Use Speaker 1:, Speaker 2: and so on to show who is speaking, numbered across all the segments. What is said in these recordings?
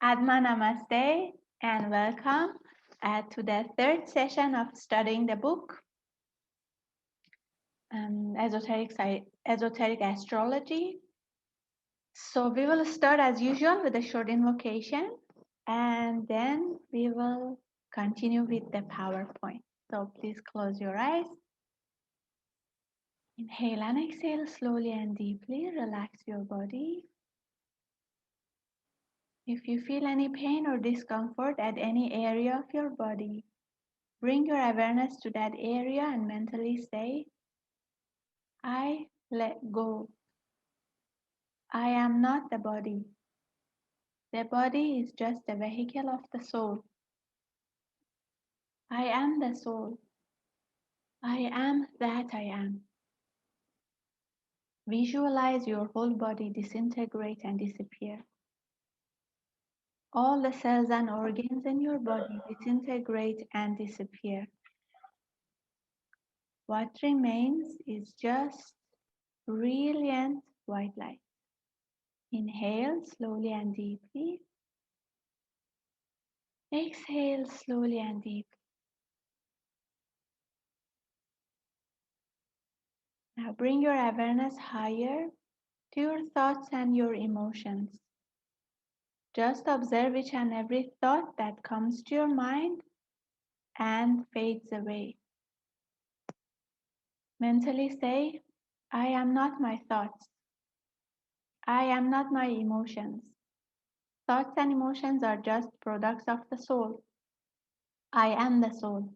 Speaker 1: Adma Namaste and welcome to the third session of studying the book Esoteric Astrology. So we will start as usual with a short invocation and then we will continue with the PowerPoint. So please close your eyes. Inhale and exhale slowly and deeply. Relax your body. If you feel any pain or discomfort at any area of your body, bring your awareness to that area and mentally say, I let go. I am not the body. The body is just a vehicle of the soul. I am the soul. I am that I am. Visualize your whole body disintegrate and disappear. All the cells and organs in your body disintegrate and disappear. What remains is just brilliant white light. Inhale slowly and deeply. Exhale slowly and deeply. Now bring your awareness higher to your thoughts and your emotions. Just observe each and every thought that comes to your mind and fades away. Mentally say, I am not my thoughts. I am not my emotions. Thoughts and emotions are just products of the soul. I am the soul.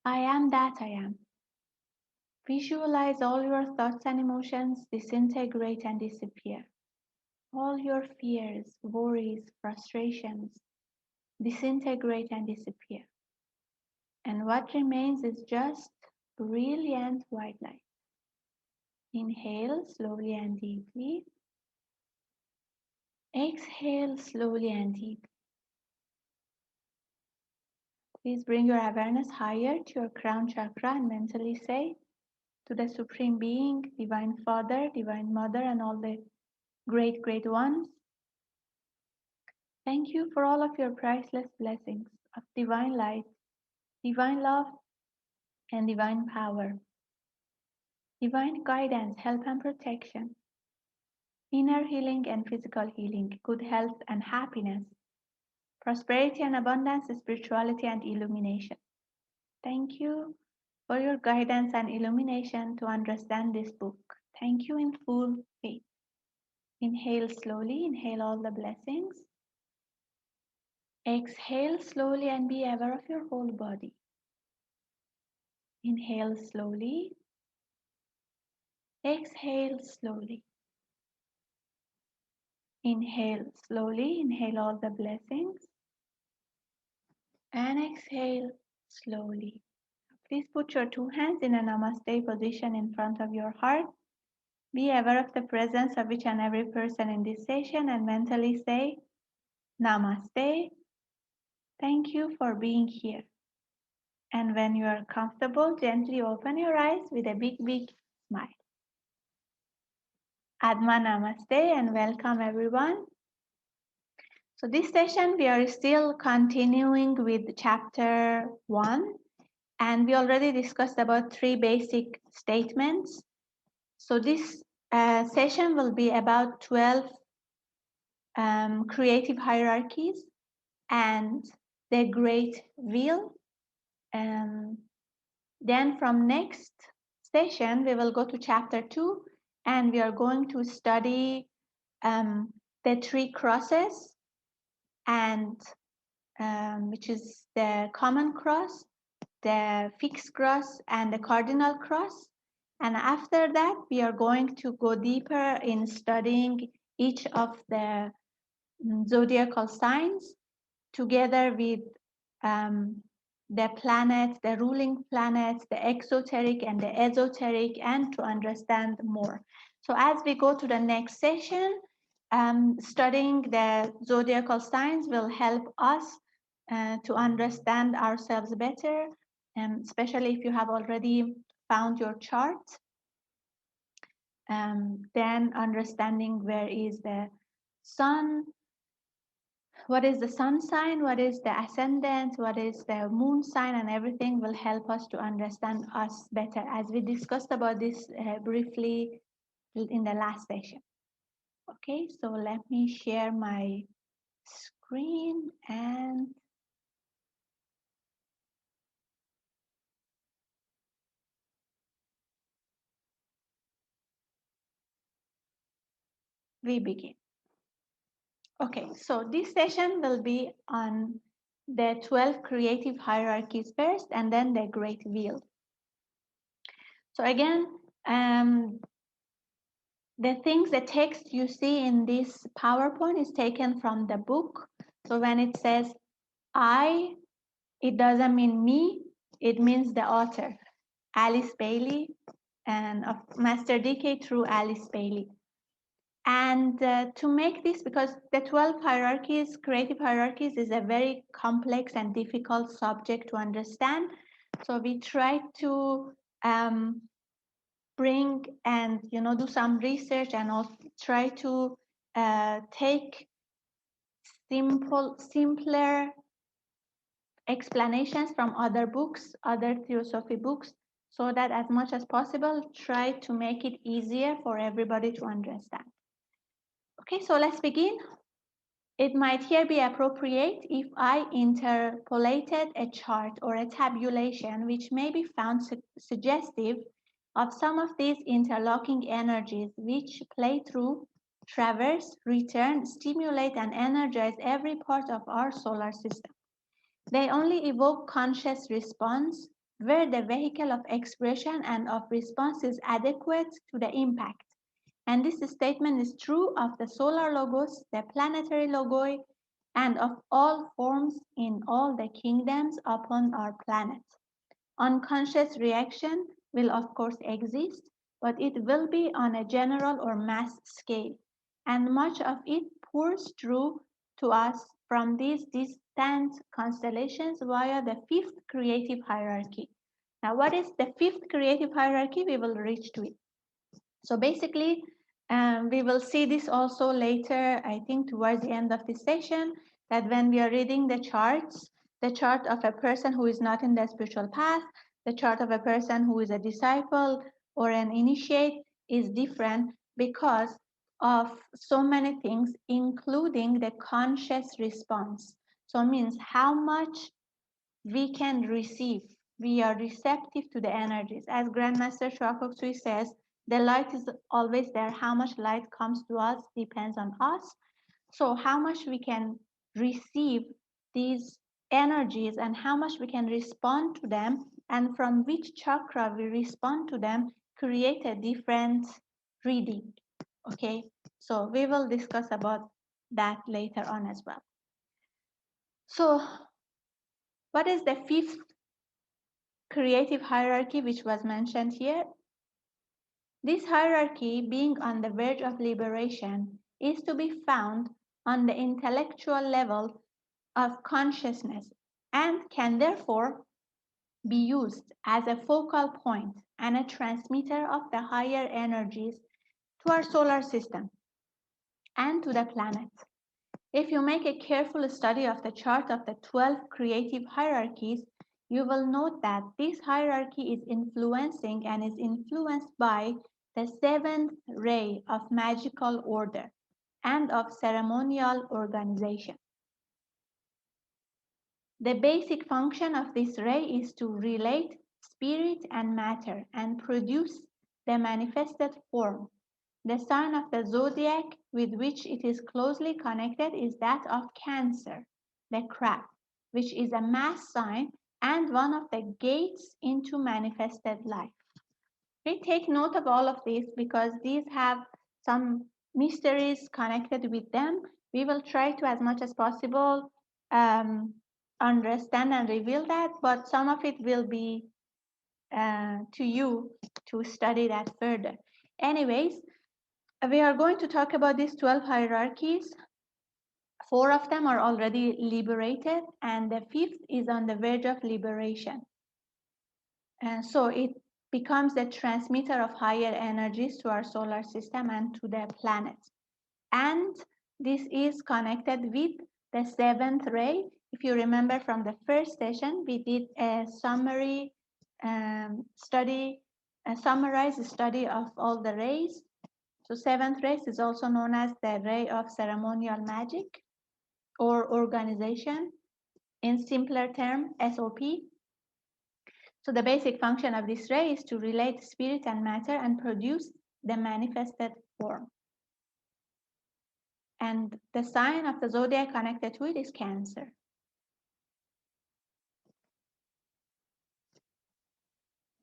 Speaker 1: I am that I am. Visualize all your thoughts and emotions disintegrate and disappear. All your fears, worries, frustrations disintegrate and disappear. And what remains is just brilliant white light. Inhale slowly and deeply. Exhale slowly and deeply. Please bring your awareness higher to your crown chakra and mentally say to the Supreme Being, Divine Father, Divine Mother, and all the great, great ones, thank you for all of your priceless blessings of divine light, divine love, and divine power, divine guidance, help, and protection, inner healing and physical healing, good health and happiness, prosperity and abundance, spirituality and illumination. Thank you for your guidance and illumination to understand this book. Thank you in full faith. Inhale slowly, inhale all the blessings. Exhale slowly and be aware of your whole body. Inhale slowly. Exhale slowly. Inhale slowly, inhale all the blessings. And exhale slowly. Please put your two hands in a namaste position in front of your heart. Be aware of the presence of each and every person in this session and mentally say, Namaste. Thank you for being here. And when you are comfortable, gently open your eyes with a big, big smile. Adma Namaste and welcome everyone. So this session, we are still continuing with chapter 1. And we already discussed about 3 basic statements. So this session will be about 12 creative hierarchies and the great wheel. Then from next session, we will go to chapter 2 and we are going to study the 3 crosses and which is the common cross, the fixed cross and the cardinal cross. And after that, we are going to go deeper in studying each of the zodiacal signs together with the planets, the ruling planets, the exoteric and the esoteric, and to understand more. So as we go to the next session, studying the zodiacal signs will help us to understand ourselves better, especially if you have already found your chart. Then understanding where is the sun, what is the sun sign, what is the ascendant, what is the moon sign, and everything will help us to understand us better, as we discussed about this briefly in the last session. Okay, so let me share my screen and we begin. Okay, so this session will be on the 12 creative hierarchies first, and then the great wheel. So again, the text you see in this PowerPoint is taken from the book. So when it says I, it doesn't mean me, it means the author, Alice Bailey, and of Master DK through Alice Bailey. And to make this, because the 12 hierarchies, creative hierarchies, is a very complex and difficult subject to understand. So we try to bring and do some research and also try to take simpler explanations from other books, other theosophy books, so that as much as possible try to make it easier for everybody to understand. Okay, so let's begin. It might here be appropriate if I interpolated a chart or a tabulation which may be found suggestive of some of these interlocking energies which play through, traverse, return, stimulate, and energize every part of our solar system. They only evoke conscious response where the vehicle of expression and of response is adequate to the impact. And this statement is true of the solar logos, the planetary logoi, and of all forms in all the kingdoms upon our planet. Unconscious reaction will of course exist, but it will be on a general or mass scale, and much of it pours through to us from these distant constellations via the fifth creative hierarchy. Now, what is the fifth creative hierarchy? We will reach to it. So basically, we will see this also later, I think towards the end of this session, that when we are reading the charts, the chart of a person who is not in the spiritual path, the chart of a person who is a disciple or an initiate is different because of so many things, including the conscious response. So it means how much we can receive. We are receptive to the energies. As Grandmaster Shakok Sui says, the light is always there. How much light comes to us depends on us. So how much we can receive these energies and how much we can respond to them, and from which chakra we respond to them, create a different reading. Okay, so we will discuss about that later on as well. So what is the fifth creative hierarchy which was mentioned here? This hierarchy, being on the verge of liberation, is to be found on the intellectual level of consciousness and can therefore be used as a focal point and a transmitter of the higher energies to our solar system and to the planet. If you make a careful study of the chart of the 12 creative hierarchies, you will note that this hierarchy is influencing and is influenced by the seventh ray of magical order and of ceremonial organization. The basic function of this ray is to relate spirit and matter and produce the manifested form. The sign of the zodiac with which it is closely connected is that of Cancer, the crab, which is a mass sign and one of the gates into manifested life. We take note of all of these because these have some mysteries connected with them. We will try to, as much as possible, understand and reveal that, but some of it will be to you to study that further. Anyways, we are going to talk about these 12 hierarchies. 4 of them are already liberated, and the 5th is on the verge of liberation. And so it becomes the transmitter of higher energies to our solar system and to the planet. And this is connected with the seventh ray. If you remember from the first session, we did a summary study, a summarized study of all the rays. So seventh ray is also known as the ray of ceremonial magic or organization. In simpler term, SOP. So the basic function of this ray is to relate spirit and matter and produce the manifested form. And the sign of the zodiac connected to it is Cancer.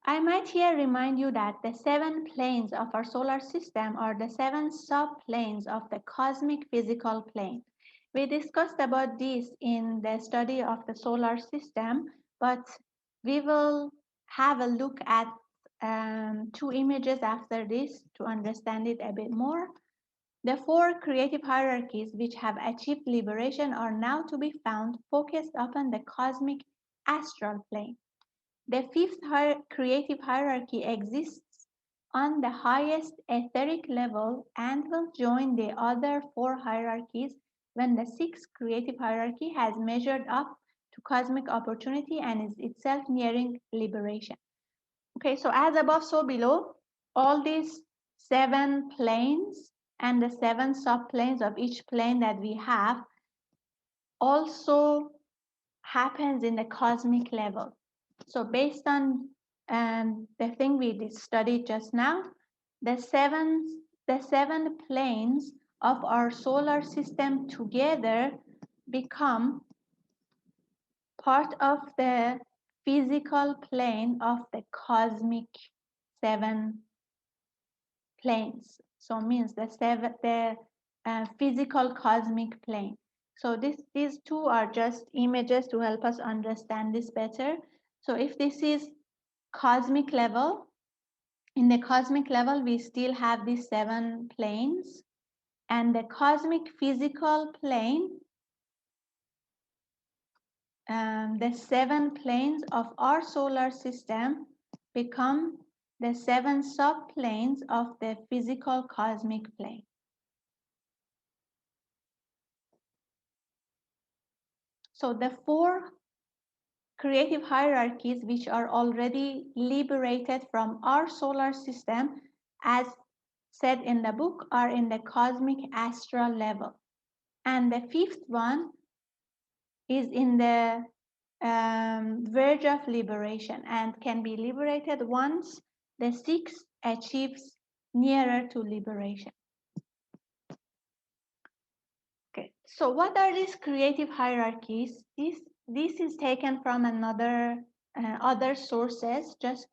Speaker 1: I might here remind you that the 7 planes of our solar system are the 7 subplanes of the cosmic physical plane. We discussed about this in the study of the solar system, but we will have a look at 2 images after this to understand it a bit more. The 4 creative hierarchies which have achieved liberation are now to be found focused upon the cosmic astral plane. The 5th creative hierarchy exists on the highest etheric level and will join the other 4 hierarchies when the 6th creative hierarchy has measured up to cosmic opportunity and is itself nearing liberation. Okay, so as above, so below, all these 7 planes and the 7 subplanes of each plane that we have also happens in the cosmic level. So based on the thing we studied just now, the seven planes of our solar system together become part of the physical plane of the cosmic 7 planes. So means the physical cosmic plane. So these 2 are just images to help us understand this better. So if this is cosmic level, in the cosmic level, we still have these 7 planes, and the cosmic physical plane, the 7 planes of our solar system become the 7 subplanes of the physical cosmic plane. So the 4 creative hierarchies which are already liberated from our solar system, as said in the book, are in the cosmic astral level. And the 5th one is in the verge of liberation and can be liberated once the 6th achieves nearer to liberation. Okay, so what are these creative hierarchies? This is taken from other sources, just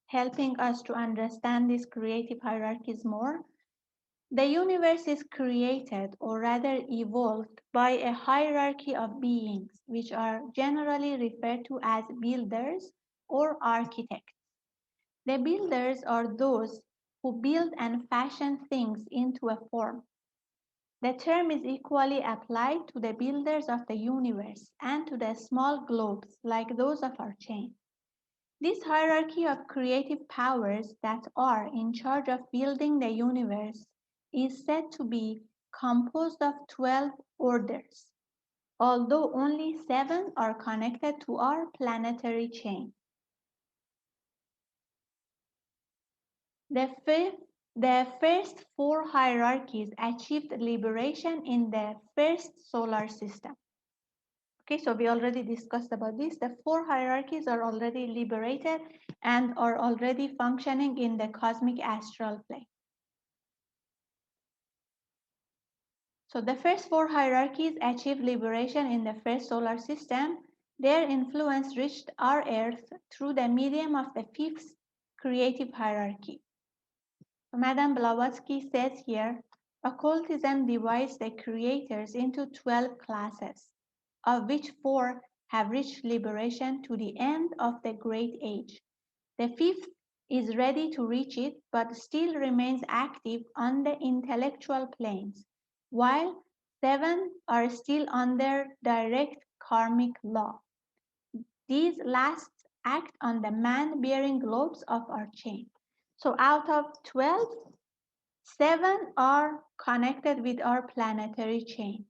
Speaker 1: helping us to understand these creative hierarchies more. The universe is created, or rather evolved, by a hierarchy of beings, which are generally referred to as builders or architects. The builders are those who build and fashion things into a form. The term is equally applied to the builders of the universe and to the small globes like those of our chain. This hierarchy of creative powers that are in charge of building the universe is said to be composed of 12 orders, although only 7 are connected to our planetary chain. The first 4 hierarchies achieved liberation in the first solar system. Okay, so we already discussed about this. The 4 hierarchies are already liberated and are already functioning in the cosmic astral plane. So the first 4 hierarchies achieved liberation in the first solar system. Their influence reached our Earth through the medium of the 5th creative hierarchy. Madame Blavatsky says here, occultism divides the creators into 12 classes, of which 4 have reached liberation to the end of the Great Age. The 5th is ready to reach it, but still remains active on the intellectual planes, while 7 are still under direct karmic law. These last act on the man-bearing globes of our chain. So out of 12, 7 are connected with our planetary chain.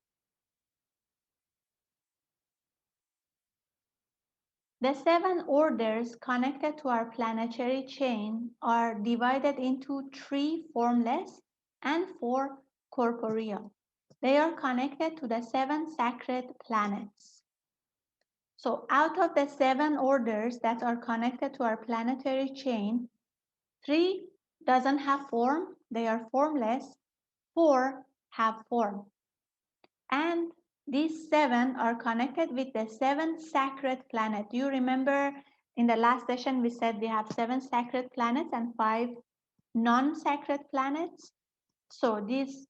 Speaker 1: The 7 orders connected to our planetary chain are divided into 3 formless and 4 corporeal. They are connected to the 7 sacred planets. So out of the 7 orders that are connected to our planetary chain, 3 doesn't have form, they are formless, 4 have form. And these 7 are connected with the 7 sacred planets. Do you remember in the last session we said we have 7 sacred planets and 5 non-sacred planets? So these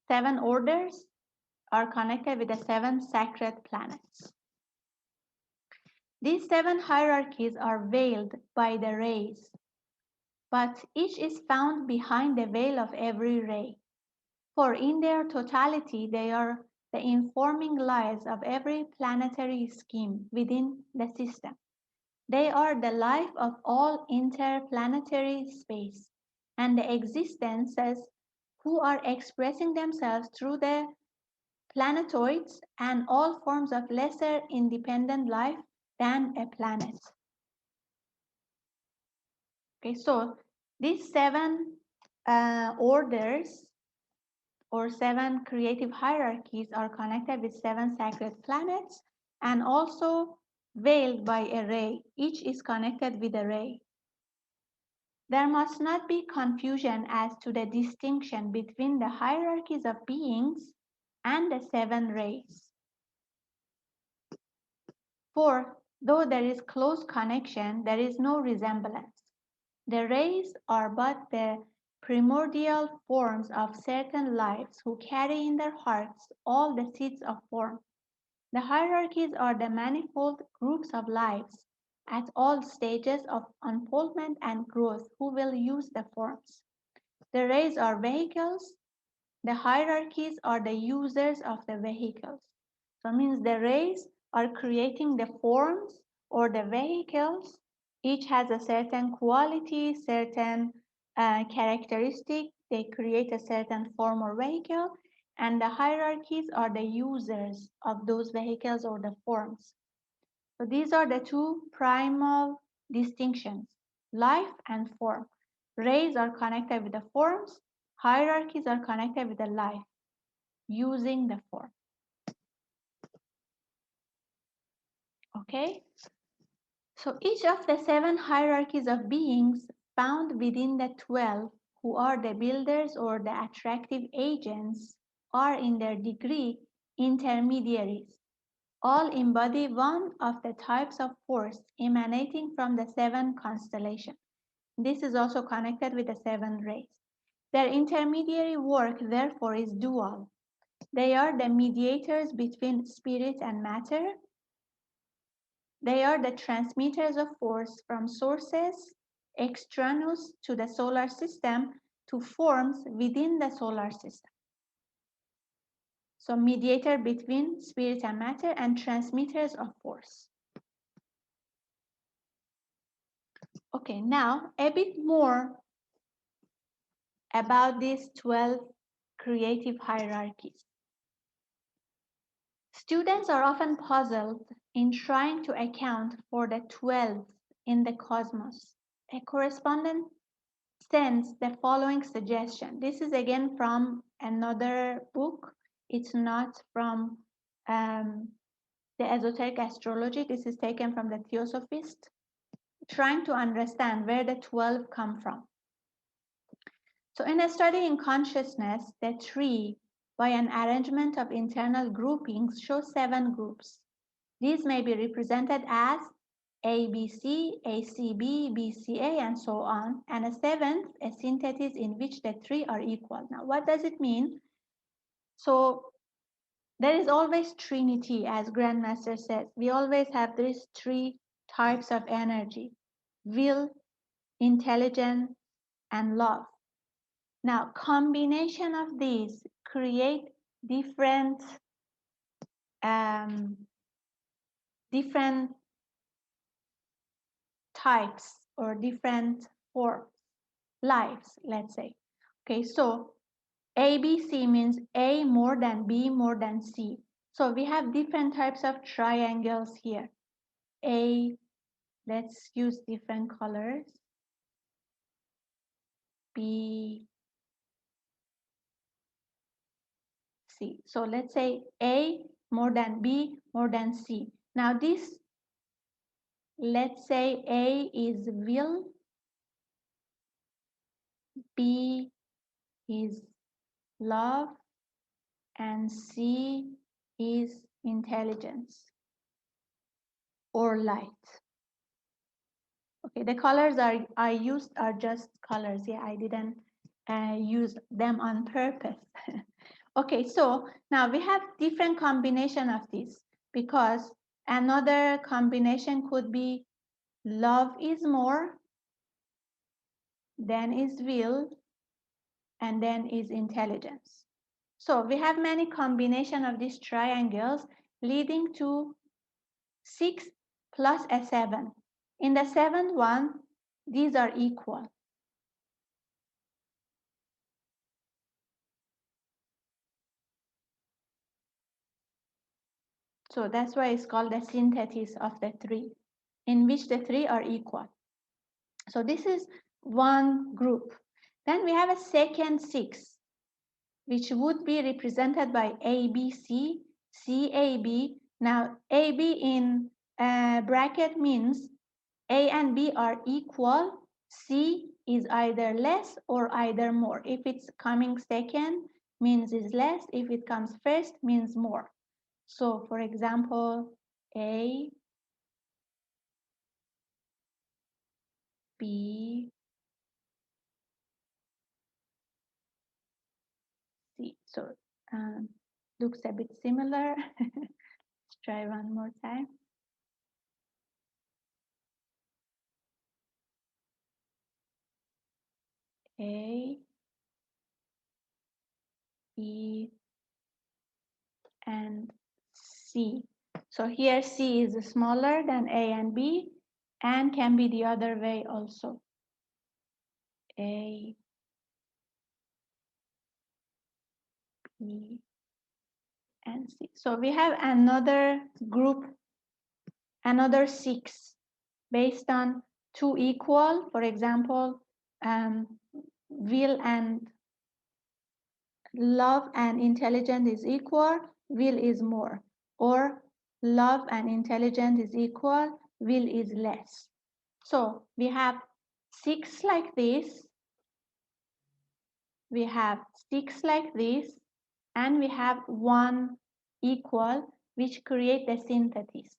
Speaker 1: 7 orders are connected with the 7 sacred planets. These 7 hierarchies are veiled by the rays, but each is found behind the veil of every ray. For in their totality, they are the informing lives of every planetary scheme within the system. They are the life of all interplanetary space and the existences who are expressing themselves through the planetoids and all forms of lesser independent life than a planet. Okay, so these 7 orders or 7 creative hierarchies are connected with 7 sacred planets and also veiled by a ray. Each is connected with a ray. There must not be confusion as to the distinction between the hierarchies of beings and the 7 rays. For though there is close connection, there is no resemblance. The rays are but the primordial forms of certain lives who carry in their hearts all the seeds of form. The hierarchies are the manifold groups of lives at all stages of unfoldment and growth who will use the forms. The rays are vehicles, the hierarchies are the users of the vehicles. So it means the rays are creating the forms or the vehicles. Each has a certain quality, certain characteristic. They create a certain form or vehicle. And the hierarchies are the users of those vehicles or the forms. So these are the two primal distinctions, life and form. Rays are connected with the forms, hierarchies are connected with the life, using the form. Okay? So each of the 7 hierarchies of beings found within the 12, who are the builders or the attractive agents, are in their degree intermediaries. All embody one of the types of force emanating from the 7 constellations. This is also connected with the 7 rays. Their intermediary work, therefore, is dual. They are the mediators between spirit and matter. They are the transmitters of force from sources extraneous to the solar system to forms within the solar system. So mediator between spirit and matter and transmitters of force. Okay, now a bit more about these 12 creative hierarchies. Students are often puzzled in trying to account for the 12 in the cosmos. A correspondent sends the following suggestion. This is again from another book. It's not from the Esoteric Astrology. This is taken from the Theosophist, trying to understand where the 12 come from. So in a study in consciousness, the tree, by an arrangement of internal groupings, shows 7 groups. These may be represented as ABC, ACB, BCA, and so on, and a 7th, a synthesis in which the 3 are equal. Now, what does it mean? So there is always Trinity, as Grandmaster says. We always have these 3 types of energy: will, intelligence, and love. Now, combination of these create different different types or different forms, lives, let's say. Okay, so ABC means A more than B more than C. So we have different types of triangles here. A, Let's use different colors. B, C. So let's say A more than B more than C. Now this, let's say A is will, B is love, and C is intelligence or light. Okay, the colors I used are just colors. Yeah, I didn't use them on purpose. Okay, so now we have different combination of this, because another combination could be love is more, then is will, and then is intelligence. So we have many combination of these triangles leading to 6 plus a 7. In the seventh one, these are equal. So that's why it's called the synthesis of the three, in which the three are equal. So this is one group. Then we have a second 6, which would be represented by ABC, CAB. Now, AB in bracket means A and B are equal. C is either less or either more. If it's coming second, means is less. If it comes first, means more. So, for example, A, B, C. So, looks a bit similar. Let's try one more time. A, B, and C. So here C is smaller than A and B, and can be the other way also. A, B, and C. So we have another group, another 6, based on 2 equal. For example, will and love and intelligence is equal, will is more. Or love and intelligence is equal, will is less. So we have 6 like this, we have 6 like this, and we have 1 equal, which create the synthesis.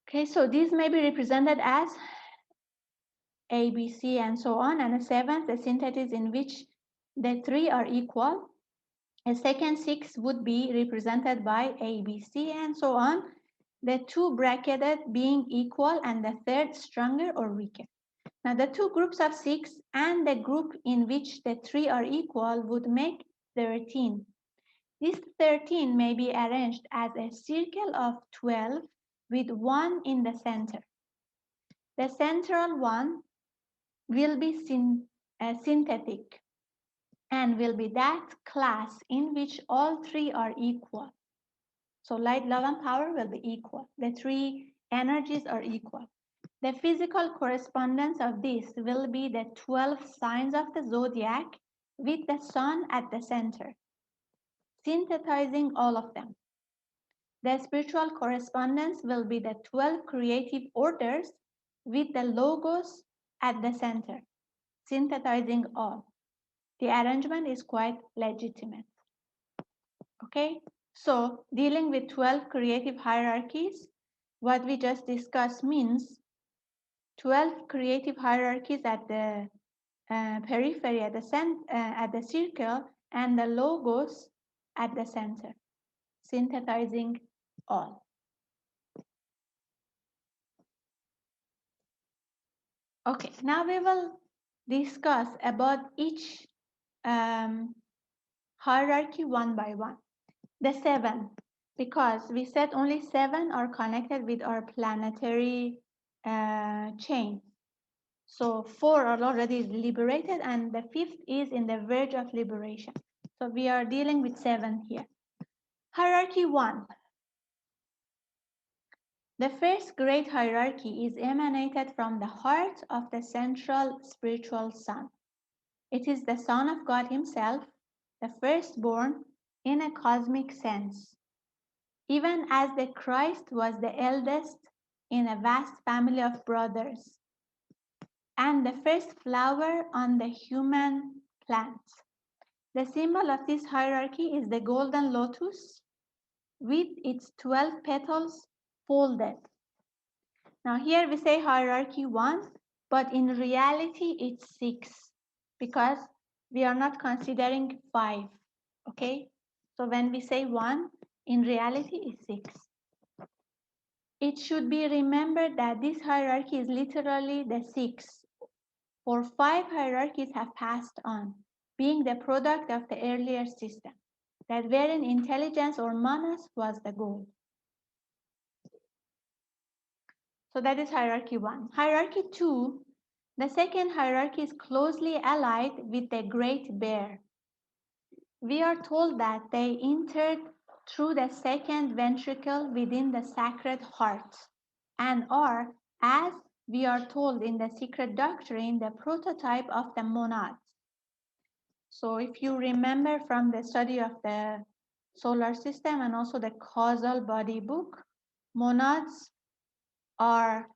Speaker 1: Okay, so these may be represented as A, B, C, and so on, and a 7th, the synthesis in which the 3 are equal. A second 6 would be represented by A, B, C, and so on, the 2 bracketed being equal, and the third stronger or weaker. Now, the 2 groups of 6 and the group in which the 3 are equal would make 13. This 13 may be arranged as a circle of 12 with 1 in the center. The central one will be synthetic and will be that class in which all 3 are equal. So light, love, and power will be equal. The 3 energies are equal. The physical correspondence of this will be the 12 signs of the zodiac with the sun at the center, synthesizing all of them. The spiritual correspondence will be the 12 creative orders with the logos at the center, synthesizing all. The arrangement is quite legitimate. Okay, so dealing with 12 creative hierarchies, what we just discussed means 12 creative hierarchies at the periphery, at the circle, and the logos at the center, synthesizing all. Okay, now we will discuss about each hierarchy one by one. The 7, because we said only 7 are connected with our planetary chain. So 4 are already liberated, and the 5th is in the verge of liberation. So we are dealing with 7 here. Hierarchy 1. The first great hierarchy is emanated from the heart of the central spiritual Son. It is the Son of God Himself, the firstborn in a cosmic sense, even as the Christ was the eldest in a vast family of brothers, and the first flower on the human plant. The symbol of this hierarchy is the golden lotus with its 12 petals folded. Now here we say hierarchy 1, but in reality it's 6 because we are not considering 5, okay? So when we say 1, in reality it's 6. It should be remembered that this hierarchy is literally the 6, for 5 hierarchies have passed on, being the product of the earlier system, that wherein intelligence or manas was the goal. So that is hierarchy 1. Hierarchy 2, the second hierarchy is closely allied with the great bear. We are told that they entered through the second ventricle within the sacred heart and are, as we are told in the secret doctrine, the prototype of the monads. So if you remember from the study of the solar system and also the causal body book, monads are,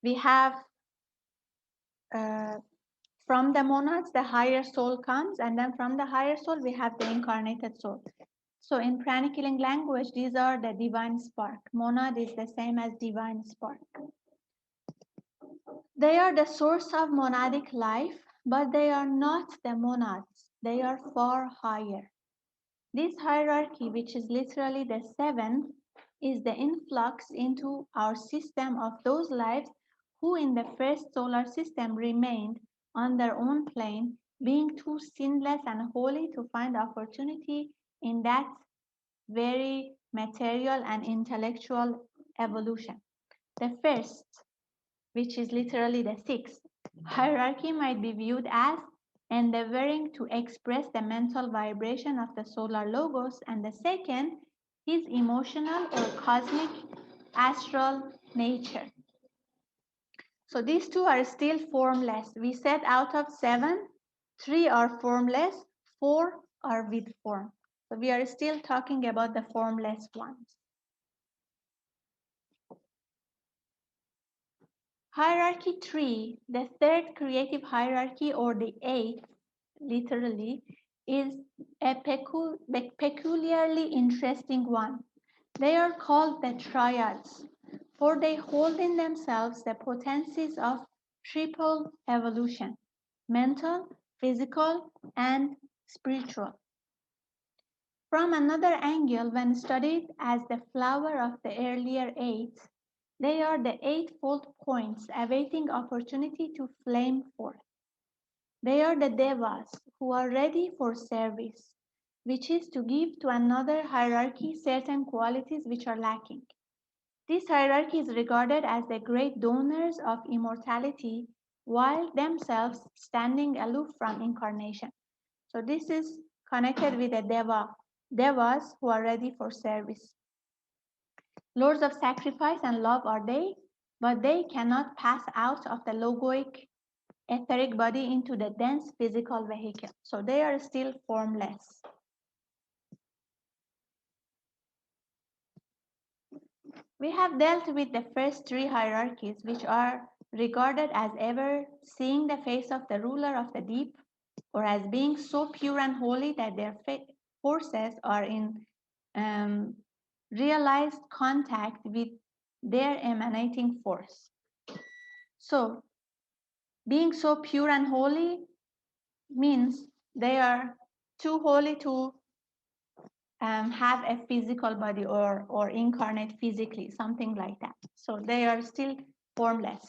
Speaker 1: we have from the monads, the higher soul comes, and then from the higher soul, we have the incarnated soul. So in pranic healing language, these are the divine spark. Monad is the same as divine spark. They are the source of monadic life, but they are not the monads. They are far higher. This hierarchy, which is literally the 7th, is the influx into our system of those lives who in the first solar system remained on their own plane, being too sinless and holy to find opportunity in that very material and intellectual evolution. The first, which is literally the 6th, hierarchy might be viewed as endeavoring to express the mental vibration of the solar logos, and the second, his emotional or cosmic astral nature. So these two are still formless. We said out of 7, 3 are formless, 4 are with form. So we are still talking about the formless ones. Hierarchy 3, the third creative hierarchy, or the 8th, literally, is a peculiarly interesting one. They are called the triads, for they hold in themselves the potencies of triple evolution: mental, physical, and spiritual. From another angle, when studied as the flower of the earlier 8, they are the eightfold points awaiting opportunity to flame forth. They are the devas who are ready for service, which is to give to another hierarchy certain qualities which are lacking. This hierarchy is regarded as the great donors of immortality, while themselves standing aloof from incarnation. So this is connected with the devas who are ready for service. Lords of sacrifice and love are they, but they cannot pass out of the logoic etheric body into the dense physical vehicle. So they are still formless. We have dealt with the first 3 hierarchies, which are regarded as ever seeing the face of the ruler of the deep, or as being so pure and holy that their forces are in realized contact with their emanating force. So, being so pure and holy means they are too holy to have a physical body or incarnate physically, something like that. So they are still formless.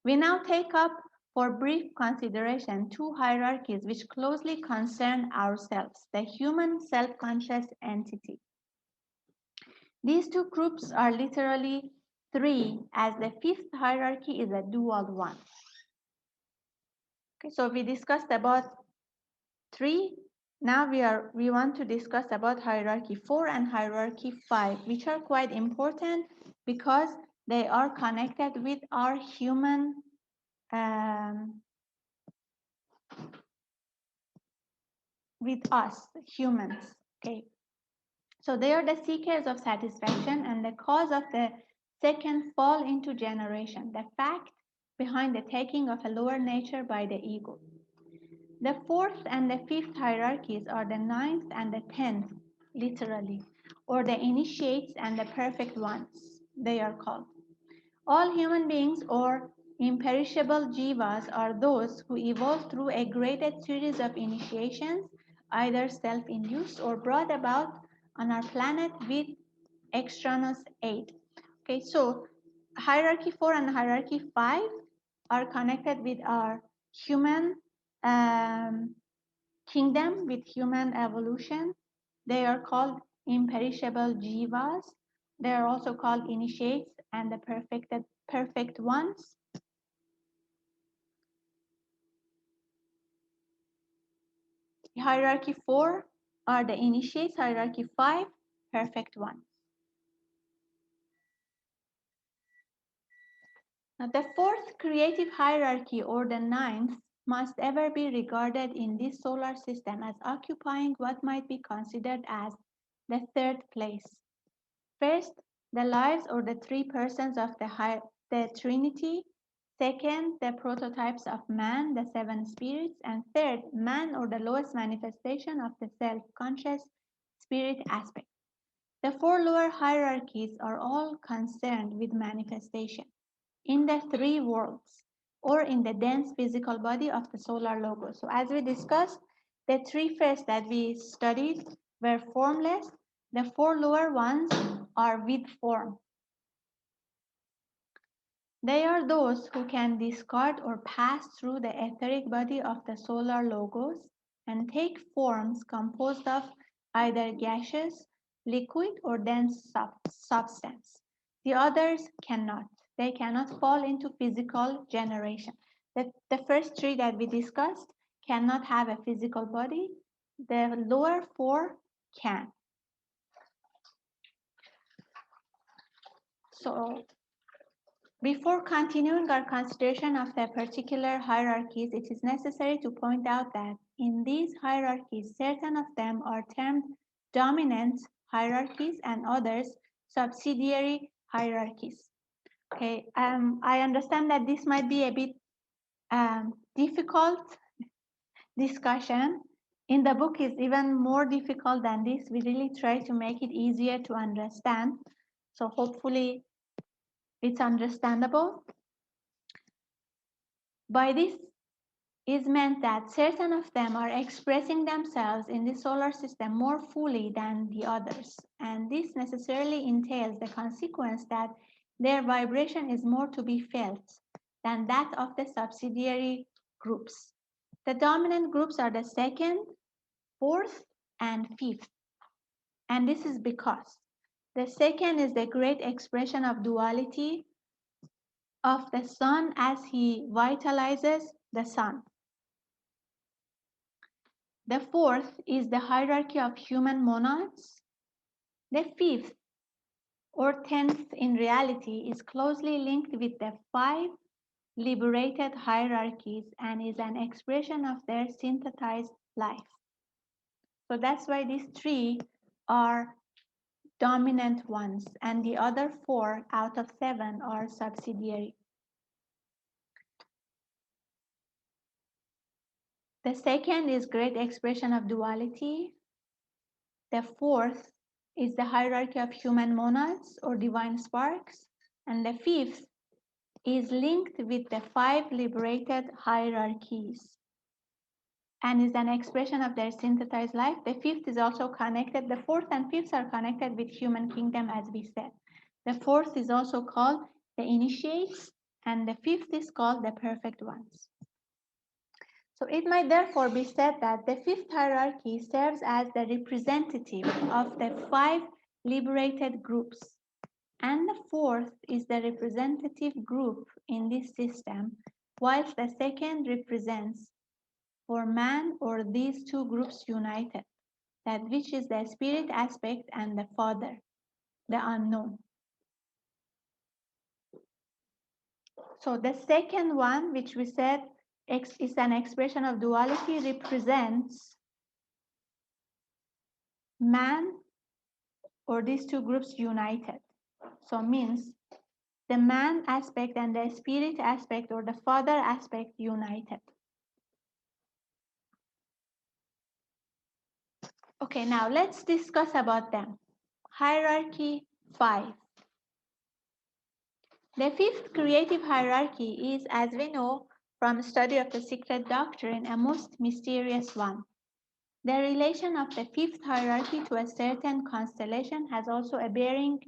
Speaker 1: We now take up for brief consideration 2 hierarchies which closely concern ourselves, the human self-conscious entity. These 2 groups are literally 3, as the 5th hierarchy is a dual one. Okay, so we discussed about 3 Now we want to discuss about hierarchy 4 and hierarchy 5, which are quite important because they are connected with our human with us humans. Okay, so they are the seekers of satisfaction and the cause of the second fall into generation, the fact behind the taking of a lower nature by the ego. The fourth and the fifth hierarchies are the ninth and the 10th, literally, or the initiates and the perfect ones, they are called. All human beings or imperishable jivas are those who evolve through a graded series of initiations, either self-induced or brought about on our planet with extraneous aid. Okay, so hierarchy 4 and hierarchy 5 are connected with our human um, kingdom, with human evolution. They are called imperishable jivas. They are also called initiates and the perfect ones. Hierarchy 4 are the initiates, hierarchy 5, perfect ones. Now, the fourth creative hierarchy, or the ninth, must ever be regarded in this solar system as occupying what might be considered as the third place. First, the lives or the three persons of the Trinity. Second, the prototypes of man, the seven spirits. And third, man or the lowest manifestation of the self-conscious spirit aspect. The four lower hierarchies are all concerned with manifestation in the three worlds or in the dense physical body of the solar logos. So as we discussed, the three first that we studied were formless. The four lower ones are with form. They are those who can discard or pass through the etheric body of the solar logos and take forms composed of either gaseous, liquid, or dense substance. The others cannot. They cannot fall into physical generation. The first three that we discussed cannot have a physical body. The lower four can. So before continuing our consideration of the particular hierarchies, it is necessary to point out that in these hierarchies, certain of them are termed dominant hierarchies and others subsidiary hierarchies. Okay, I understand that this might be a bit difficult discussion. In the book is even more difficult than this. We really try to make it easier to understand. So hopefully it's understandable. By this is meant that certain of them are expressing themselves in the solar system more fully than the others, and this necessarily entails the consequence that their vibration is more to be felt than that of the subsidiary groups. The dominant groups are the second, fourth, and fifth, and this is because the second is the great expression of duality of the sun as he vitalizes the sun. The fourth is the hierarchy of human monads. The fifth, or 10th in reality, is closely linked with the five liberated hierarchies and is an expression of their synthesized life. So that's why these three are dominant ones, and the other 4 out of 7 are subsidiary. The second is great expression of duality. The fourth is the hierarchy of human monads or divine sparks. And the fifth is linked with the 5 liberated hierarchies and is an expression of their synthesized life. The fifth is also connected. The fourth and fifth are connected with human kingdom, as we said. The fourth is also called the initiates, and the fifth is called the perfect ones. So it might therefore be said that the fifth hierarchy serves as the representative of the 5 liberated groups, and the fourth is the representative group in this system, whilst the second represents for man or these two groups united, that which is the spirit aspect and the father, the unknown. So the second one, which we said is an expression of duality, represents man or these two groups united. So means the man aspect and the spirit aspect or the father aspect united. Okay, now let's discuss about them. Hierarchy 5. The fifth creative hierarchy is, as we know from study of the secret doctrine, a most mysterious one. The relation of the fifth hierarchy to a certain constellation has also a bearing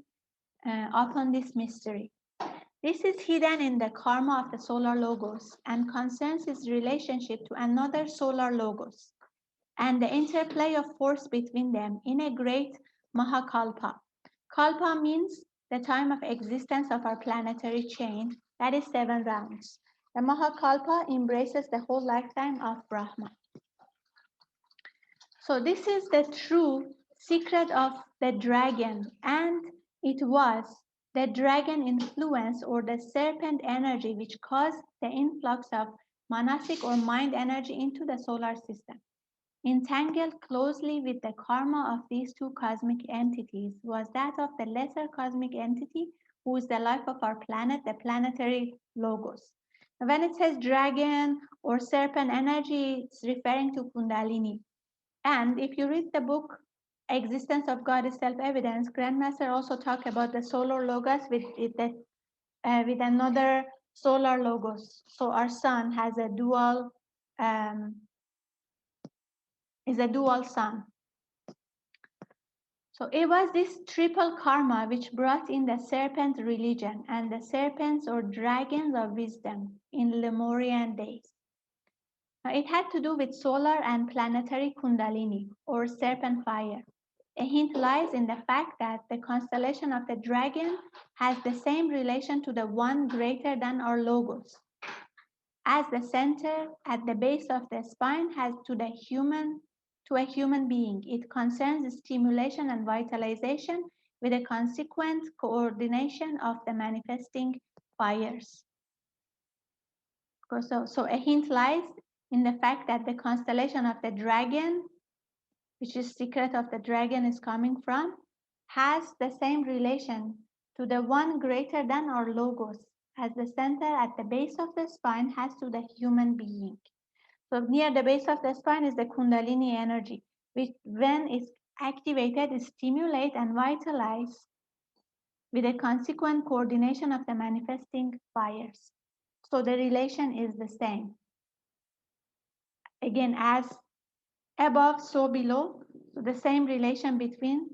Speaker 1: upon this mystery. This is hidden in the karma of the solar logos and concerns its relationship to another solar logos and the interplay of force between them in a great Mahakalpa. Kalpa means the time of existence of our planetary chain, that is 7 rounds. The Mahakalpa embraces the whole lifetime of Brahma. So this is the true secret of the dragon, and it was the dragon influence or the serpent energy which caused the influx of manasic or mind energy into the solar system. Entangled closely with the karma of these two cosmic entities was that of the lesser cosmic entity who is the life of our planet, the planetary logos. When it says dragon or serpent energy, it's referring to Kundalini. And if you read the book Existence of God is Self-Evidence, Grandmaster also talk about the solar logos with another solar logos. So our sun has a dual is a dual sun. So it was this triple karma which brought in the serpent religion and the serpents or dragons of wisdom in Lemurian days. Now, it had to do with solar and planetary kundalini or serpent fire. A hint lies in the fact that the constellation of the dragon has the same relation to the one greater than our logos, as the center at the base of the spine has to a human being. It concerns stimulation and vitalization with a consequent coordination of the manifesting fires. So a hint lies in the fact that the constellation of the dragon, which is secret of the dragon is coming from, has the same relation to the one greater than our logos, as the center at the base of the spine has to the human being. So near the base of the spine is the Kundalini energy, which when it's activated, it stimulates and vitalizes with a consequent coordination of the manifesting fires. So the relation is the same. Again, as above, so below. So the same relation between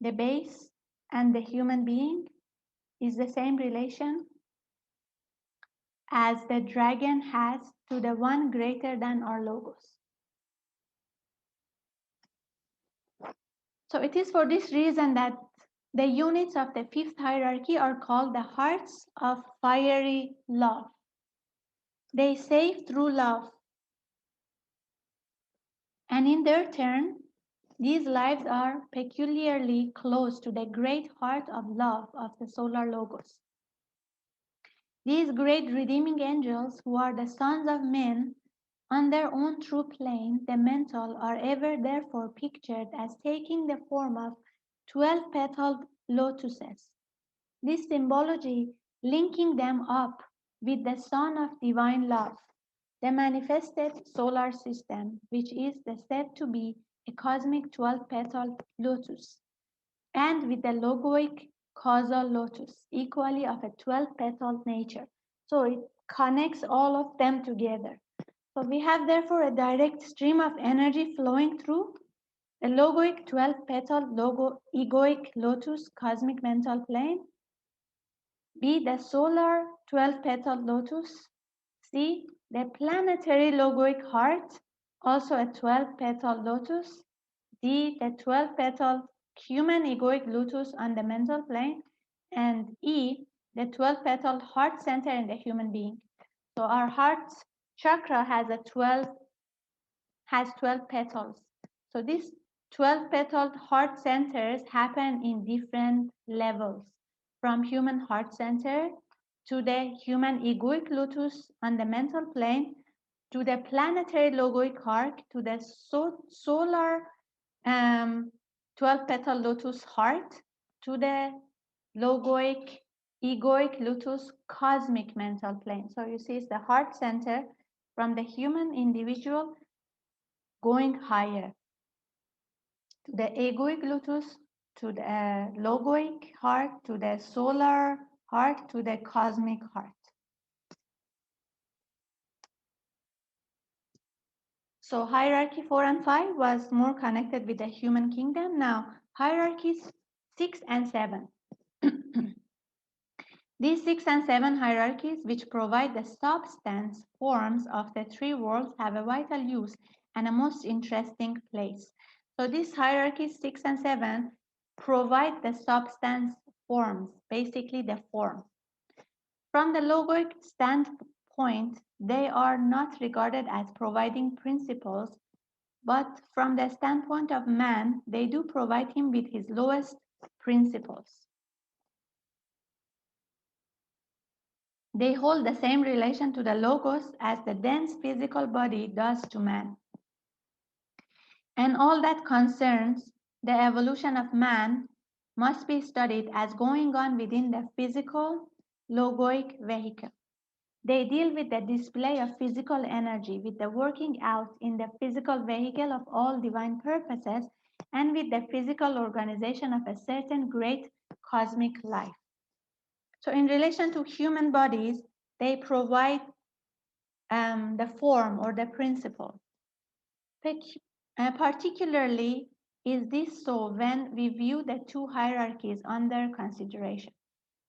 Speaker 1: the base and the human being is the same relation as the dragon has to the one greater than our logos. So it is for this reason that the units of the fifth hierarchy are called the hearts of fiery love. They save through love. And in their turn, these lives are peculiarly close to the great heart of love of the solar logos. These great redeeming angels, who are the sons of men, on their own true plane, the mental, are ever therefore pictured as taking the form of 12-petaled lotuses. This symbology linking them up with the sun of divine love, the manifested solar system, which is said to be a cosmic 12-petaled lotus, and with the logoic causal lotus, equally of a 12-petaled nature. So it connects all of them together. So we have therefore a direct stream of energy flowing through the logoic 12-petaled egoic lotus cosmic mental plane, B, the solar 12-petaled lotus, C, the planetary logoic heart, also a 12-petaled lotus, D, the 12-petaled human egoic lotus on the mental plane, and E, the 12-petaled heart center in the human being. So our heart chakra has a 12 has 12 petals. So these 12 petaled heart centers happen in different levels, from human heart center to the human egoic lotus on the mental plane, to the planetary logoic heart, to the solar 12 petal lotus heart, to the logoic, egoic lotus cosmic mental plane. So you see it's the heart center from the human individual going higher to the egoic lotus, to the logoic heart, to the solar heart, to the cosmic heart. So hierarchy 4 and 5 was more connected with the human kingdom. Now hierarchies 6 and 7. These 6 and 7 hierarchies, which provide the substance forms of the three worlds, have a vital use and a most interesting place. So these hierarchies 6 and 7 provide the substance forms, basically the form. From the logoic standpoint, they are not regarded as providing principles, but from the standpoint of man, they do provide him with his lowest principles. They hold the same relation to the logos as the dense physical body does to man. And all that concerns the evolution of man must be studied as going on within the physical logoic vehicle. They deal with the display of physical energy, with the working out in the physical vehicle of all divine purposes, and with the physical organization of a certain great cosmic life. So in relation to human bodies, they provide the form or the principle. Particularly is this so when we view the two hierarchies under consideration.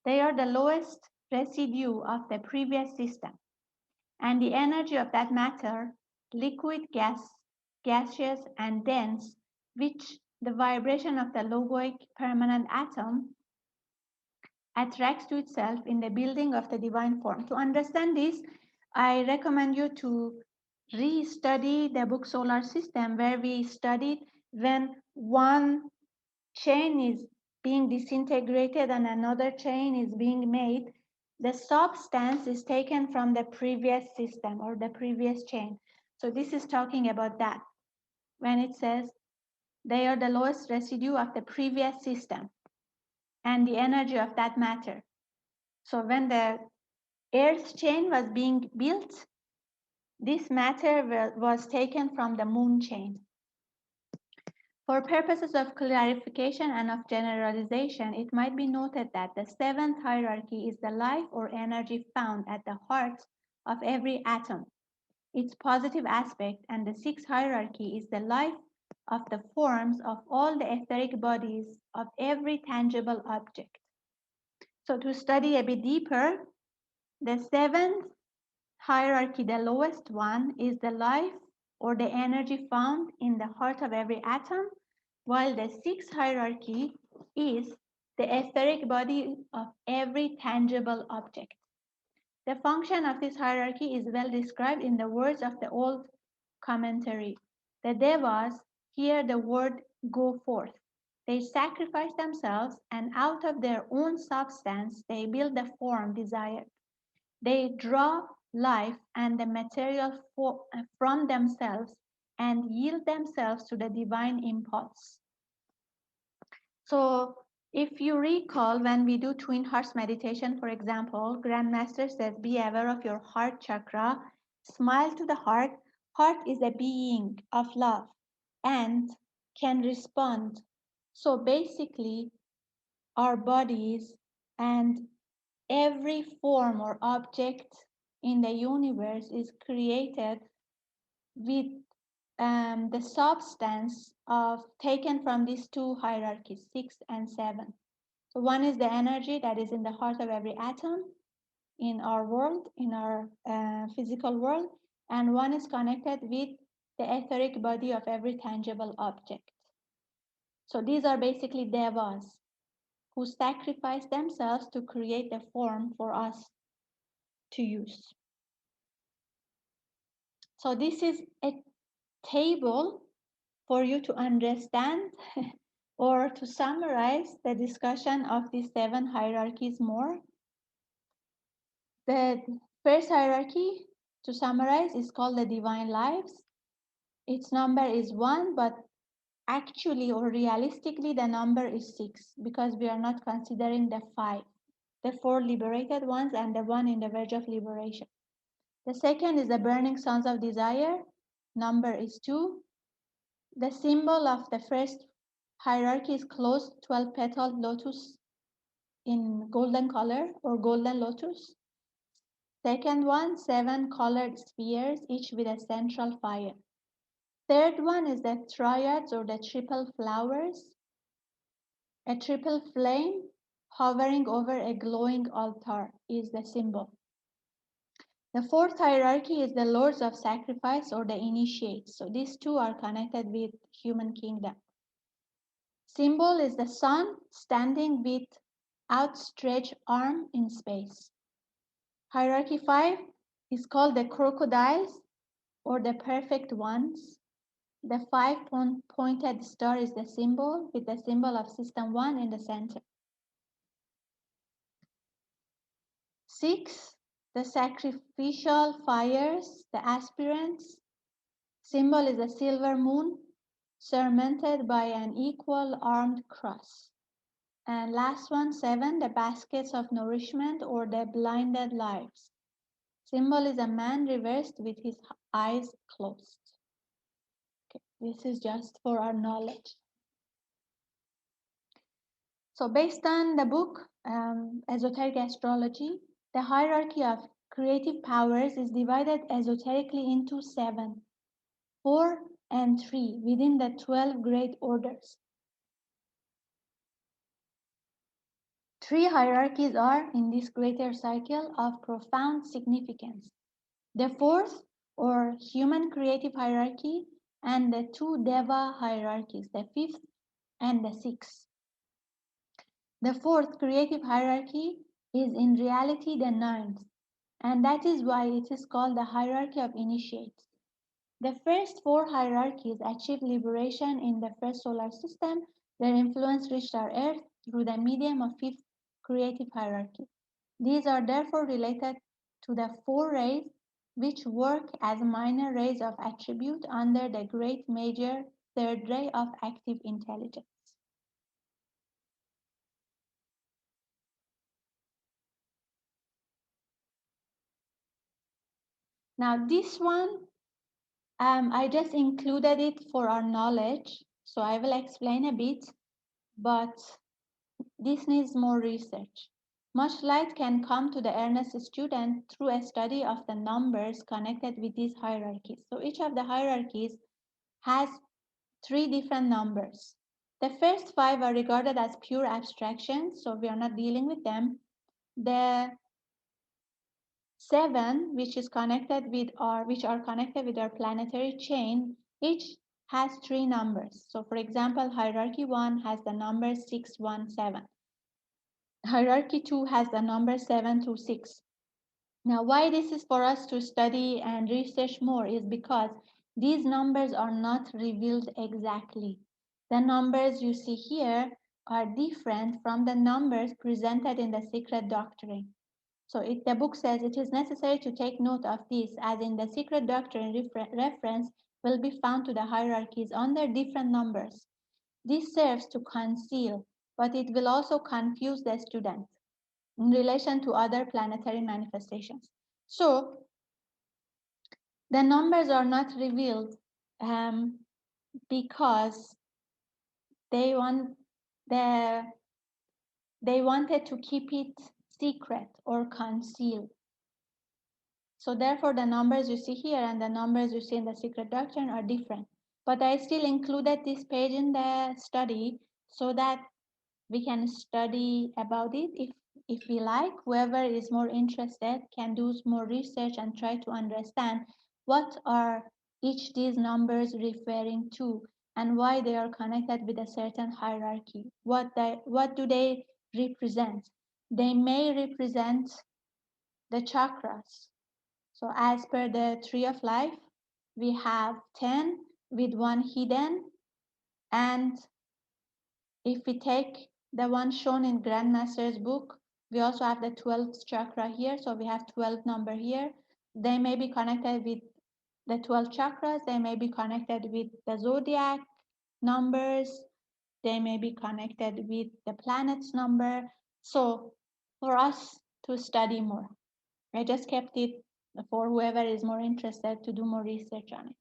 Speaker 1: They are the lowest residue of the previous system, and the energy of that matter, liquid, gaseous, and dense, which the vibration of the logoic permanent atom attracts to itself in the building of the divine form. To understand this, I recommend you to re-study the book Solar System, where we studied when one chain is being disintegrated and another chain is being made, the substance is taken from the previous system or the previous chain. So this is talking about that when it says they are the lowest residue of the previous system and the energy of that matter. So when the Earth chain was being built, this matter was taken from the moon chain. For purposes of clarification and of generalization, it might be noted that the seventh hierarchy is the life or energy found at the heart of every atom, its positive aspect, and the sixth hierarchy is the life of the forms of all the etheric bodies of every tangible object. So to study a bit deeper, the seventh hierarchy, the lowest one, is the life or the energy found in the heart of every atom, while the sixth hierarchy is the etheric body of every tangible object. The function of this hierarchy is well described in the words of the old commentary. The Devas hear the word go forth. They sacrifice themselves, and out of their own substance, they build the form desired. They draw life and the material from themselves and yield themselves to the divine impulse. So if you recall, when we do twin hearts meditation, for example, Grandmaster says, be aware of your heart chakra, smile to the heart. Heart is a being of love and can respond. So basically, our bodies and every form or object in the universe is created with the substance of taken from these two hierarchies, 6 and 7. So one is the energy that is in the heart of every atom in our world, in our physical world, and one is connected with the etheric body of every tangible object. So these are basically devas who sacrifice themselves to create the form for us to use. So this is a table for you to understand or to summarize the discussion of these 7 hierarchies more. The first hierarchy, to summarize, is called the divine lives. Its number is 1, but actually or realistically the number is 6 because we are not considering the 5, the 4 liberated ones and the 1 in the verge of liberation. The second is the burning sons of desire. Number is 2. The symbol of the first hierarchy is closed 12-petaled lotus in golden color or golden lotus. Second one, 7 colored spheres, each with a central fire. Third one is the triads or the triple flowers, a triple flame hovering over a glowing altar is the symbol. The fourth hierarchy is the lords of sacrifice or the initiates. So these two are connected with human kingdom. Symbol is the sun standing with outstretched arm in space. Hierarchy 5 is called the crocodiles or the perfect ones. The 5-pointed star is the symbol with the symbol of system 1 in the center. 6, the sacrificial fires, the aspirants. Symbol is a silver moon surmounted by an equal armed cross. And last one, 7, the baskets of nourishment or the blinded lives. Symbol is a man reversed with his eyes closed. Okay, this is just for our knowledge. So based on the book, Esoteric Astrology, the hierarchy of creative powers is divided esoterically into 7, 4, and 3 within the 12 great orders. 3 hierarchies are in this greater cycle of profound significance. The 4th, or human creative hierarchy, and the 2 Deva hierarchies, the 5th and the 6th. The 4th creative hierarchy is in reality the 9th, and that is why it is called the hierarchy of initiates. The first 4 hierarchies achieved liberation in the first solar system. Their influence reached our Earth through the medium of 5th creative hierarchy. These are therefore related to the 4 rays which work as minor rays of attribute under the great major 3rd ray of active intelligence. Now this one, I just included it for our knowledge, so I will explain a bit, but this needs more research. Much light can come to the earnest student through a study of the numbers connected with these hierarchies. So each of the hierarchies has 3 different numbers. The first 5 are regarded as pure abstractions, so we are not dealing with them. The 7, which are connected with our planetary chain, each has 3 numbers. So for example, hierarchy 1 has the number 617. Hierarchy 2 has the number 726. Now, why this is for us to study and research more is because these numbers are not revealed exactly. The numbers you see here are different from the numbers presented in the secret doctrine. So the book says it is necessary to take note of this, as in the secret doctrine reference will be found to the hierarchies under different numbers. This serves to conceal, but it will also confuse the student in relation to other planetary manifestations. So the numbers are not revealed because they wanted to keep it secret or concealed. So therefore, the numbers you see here and the numbers you see in the secret doctrine are different. But I still included this page in the study so that we can study about it if we like. Whoever is more interested can do more research and try to understand what are each these numbers referring to and why they are connected with a certain hierarchy. What do they represent? They may represent the chakras. So as per the tree of life, we have 10 with one hidden. And if we take the one shown in Grandmaster's book, we also have the 12th chakra here. So we have 12 number here. They may be connected with the 12 chakras. They may be connected with the zodiac numbers. They may be connected with the planet's number. So for us to study more, I just kept it for whoever is more interested to do more research on it.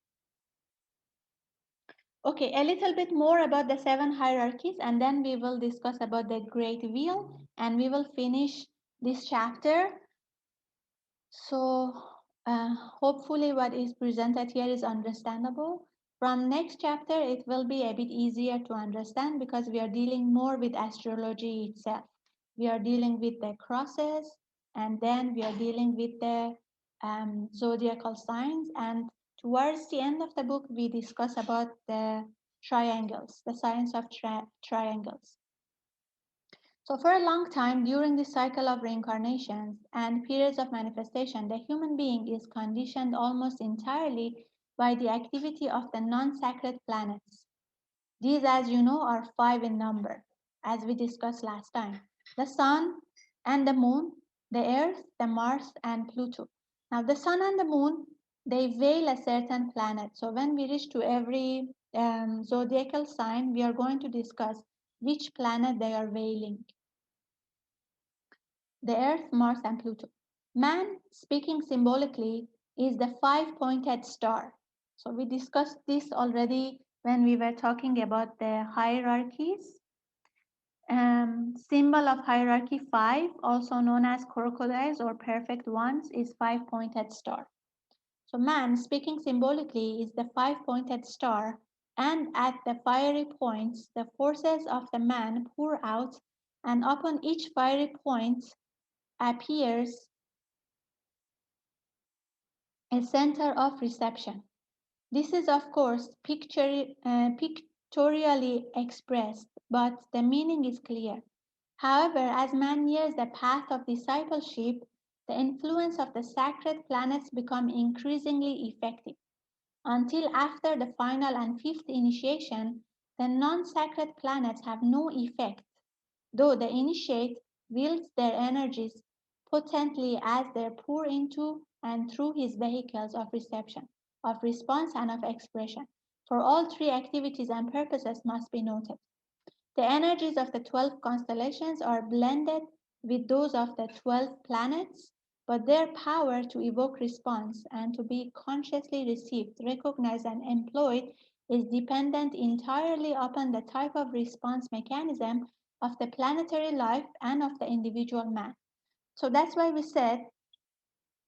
Speaker 1: Okay, a little bit more about the 7 hierarchies, and then we will discuss about the great wheel, and we will finish this chapter. So hopefully what is presented here is understandable. From next chapter, it will be a bit easier to understand because we are dealing more with astrology itself. We are dealing with the crosses, and then we are dealing with the zodiacal signs. And towards the end of the book, we discuss about the triangles, the science of triangles. So for a long time during this cycle of reincarnations and periods of manifestation, the human being is conditioned almost entirely by the activity of the non-sacred planets. These, as you know, are 5 in number, as we discussed last time. The Sun and the Moon, the Earth, the Mars, and Pluto. Now, the Sun and the Moon, they veil a certain planet. So when we reach to every zodiacal sign, we are going to discuss which planet they are veiling: the Earth, Mars, and Pluto. Man, speaking symbolically, is the 5-pointed star. So we discussed this already when we were talking about the hierarchies. Symbol of hierarchy 5, also known as crocodiles or perfect ones, is 5-pointed star. So man, speaking symbolically, is the 5-pointed star, and at the fiery points, the forces of the man pour out, and upon each fiery point appears a center of reception. This is, of course, pictorially expressed, but the meaning is clear. However, as man nears the path of discipleship, the influence of the sacred planets become increasingly effective. Until after the final and fifth initiation, the non-sacred planets have no effect, though the initiate wields their energies potently as they pour into and through his vehicles of reception, of response, and of expression. For all 3 activities and purposes must be noted. The energies of the 12 constellations are blended with those of the 12 planets, but their power to evoke response and to be consciously received, recognized, and employed is dependent entirely upon the type of response mechanism of the planetary life and of the individual man. So that's why we said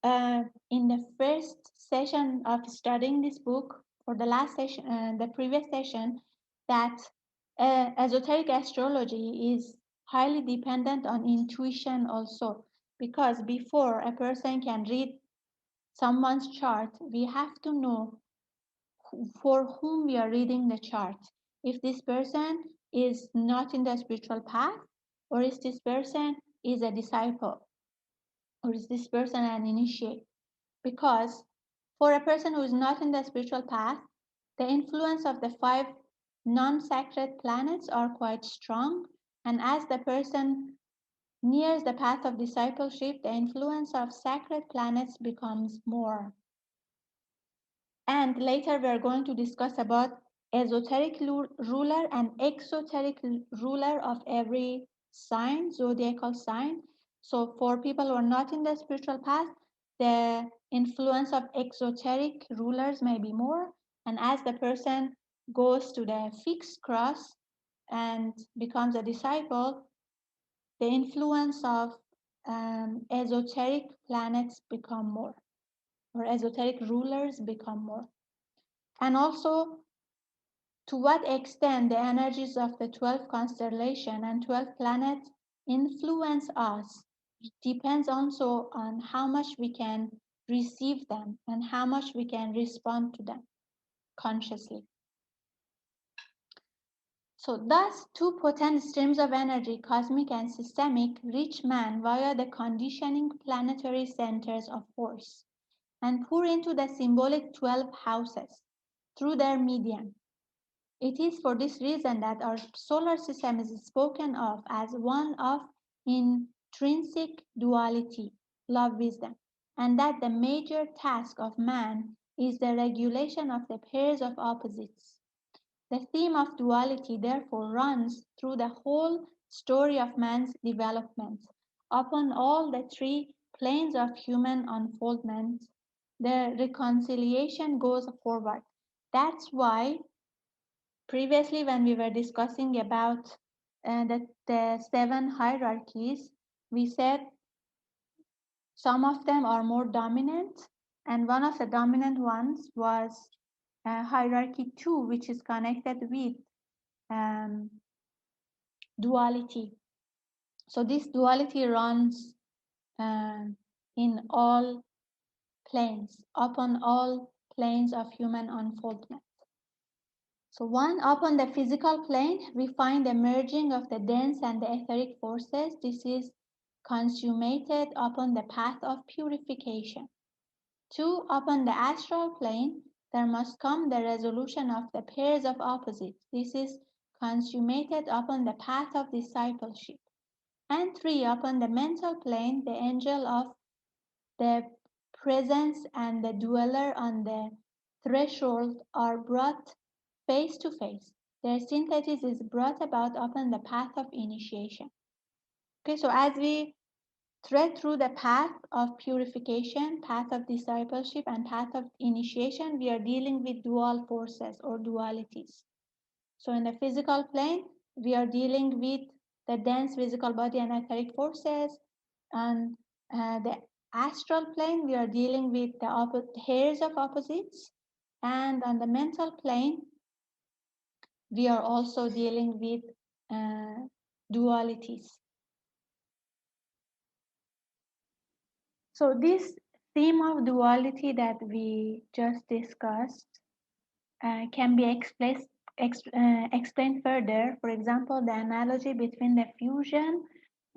Speaker 1: in the first session of studying this book, for the last session, the previous session, that esoteric astrology is highly dependent on intuition also, because before a person can read someone's chart, we have to know for whom we are reading the chart. If this person is not in the spiritual path, or if this person is a disciple, or is this person an initiate. Because for a person who is not in the spiritual path, the influence of the 5 non-sacred planets are quite strong. And as the person nears the path of discipleship, the influence of sacred planets becomes more. And later we are going to discuss about esoteric ruler and exoteric ruler of every sign, zodiacal sign. So for people who are not in the spiritual path, the influence of exoteric rulers may be more. And as the person goes to the fixed cross and becomes a disciple, the influence of esoteric planets become more, or esoteric rulers become more. And also, to what extent the energies of the 12 constellation and 12 planets influence us depends also on how much we can receive them and how much we can respond to them consciously. So thus, 2 potent streams of energy, cosmic and systemic, reach man via the conditioning planetary centers of force and pour into the symbolic 12 houses. through their medium. It is for this reason that our solar system is spoken of as one of intrinsic duality, love, wisdom, and that the major task of man is the regulation of the pairs of opposites. The theme of duality therefore runs through the whole story of man's development. Upon all the three planes of human unfoldment, the reconciliation goes forward. That's why previously, when we were discussing about the seven hierarchies, we said some of them are more dominant, and one of the dominant ones was hierarchy 2, which is connected with um, duality. So this duality runs in all planes, upon all planes of human unfoldment. So one, upon the physical plane, we find the merging of the dense and the etheric forces. This is consummated upon the path of purification. Two, upon the astral plane, there must come the resolution of the pairs of opposites. This is consummated upon the path of discipleship. And three, upon the mental plane, the angel of the presence and the dweller on the threshold are brought face to face. Their synthesis is brought about upon the path of initiation. Okay, so as we thread through the path of purification, path of discipleship, and path of initiation, we are dealing with dual forces or dualities. So in the physical plane, we are dealing with the dense physical body and etheric forces. And the astral plane, we are dealing with the pairs of opposites. And on the mental plane, we are also dealing with dualities. So this theme of duality that we just discussed can be explained further. For example, the analogy between the fusion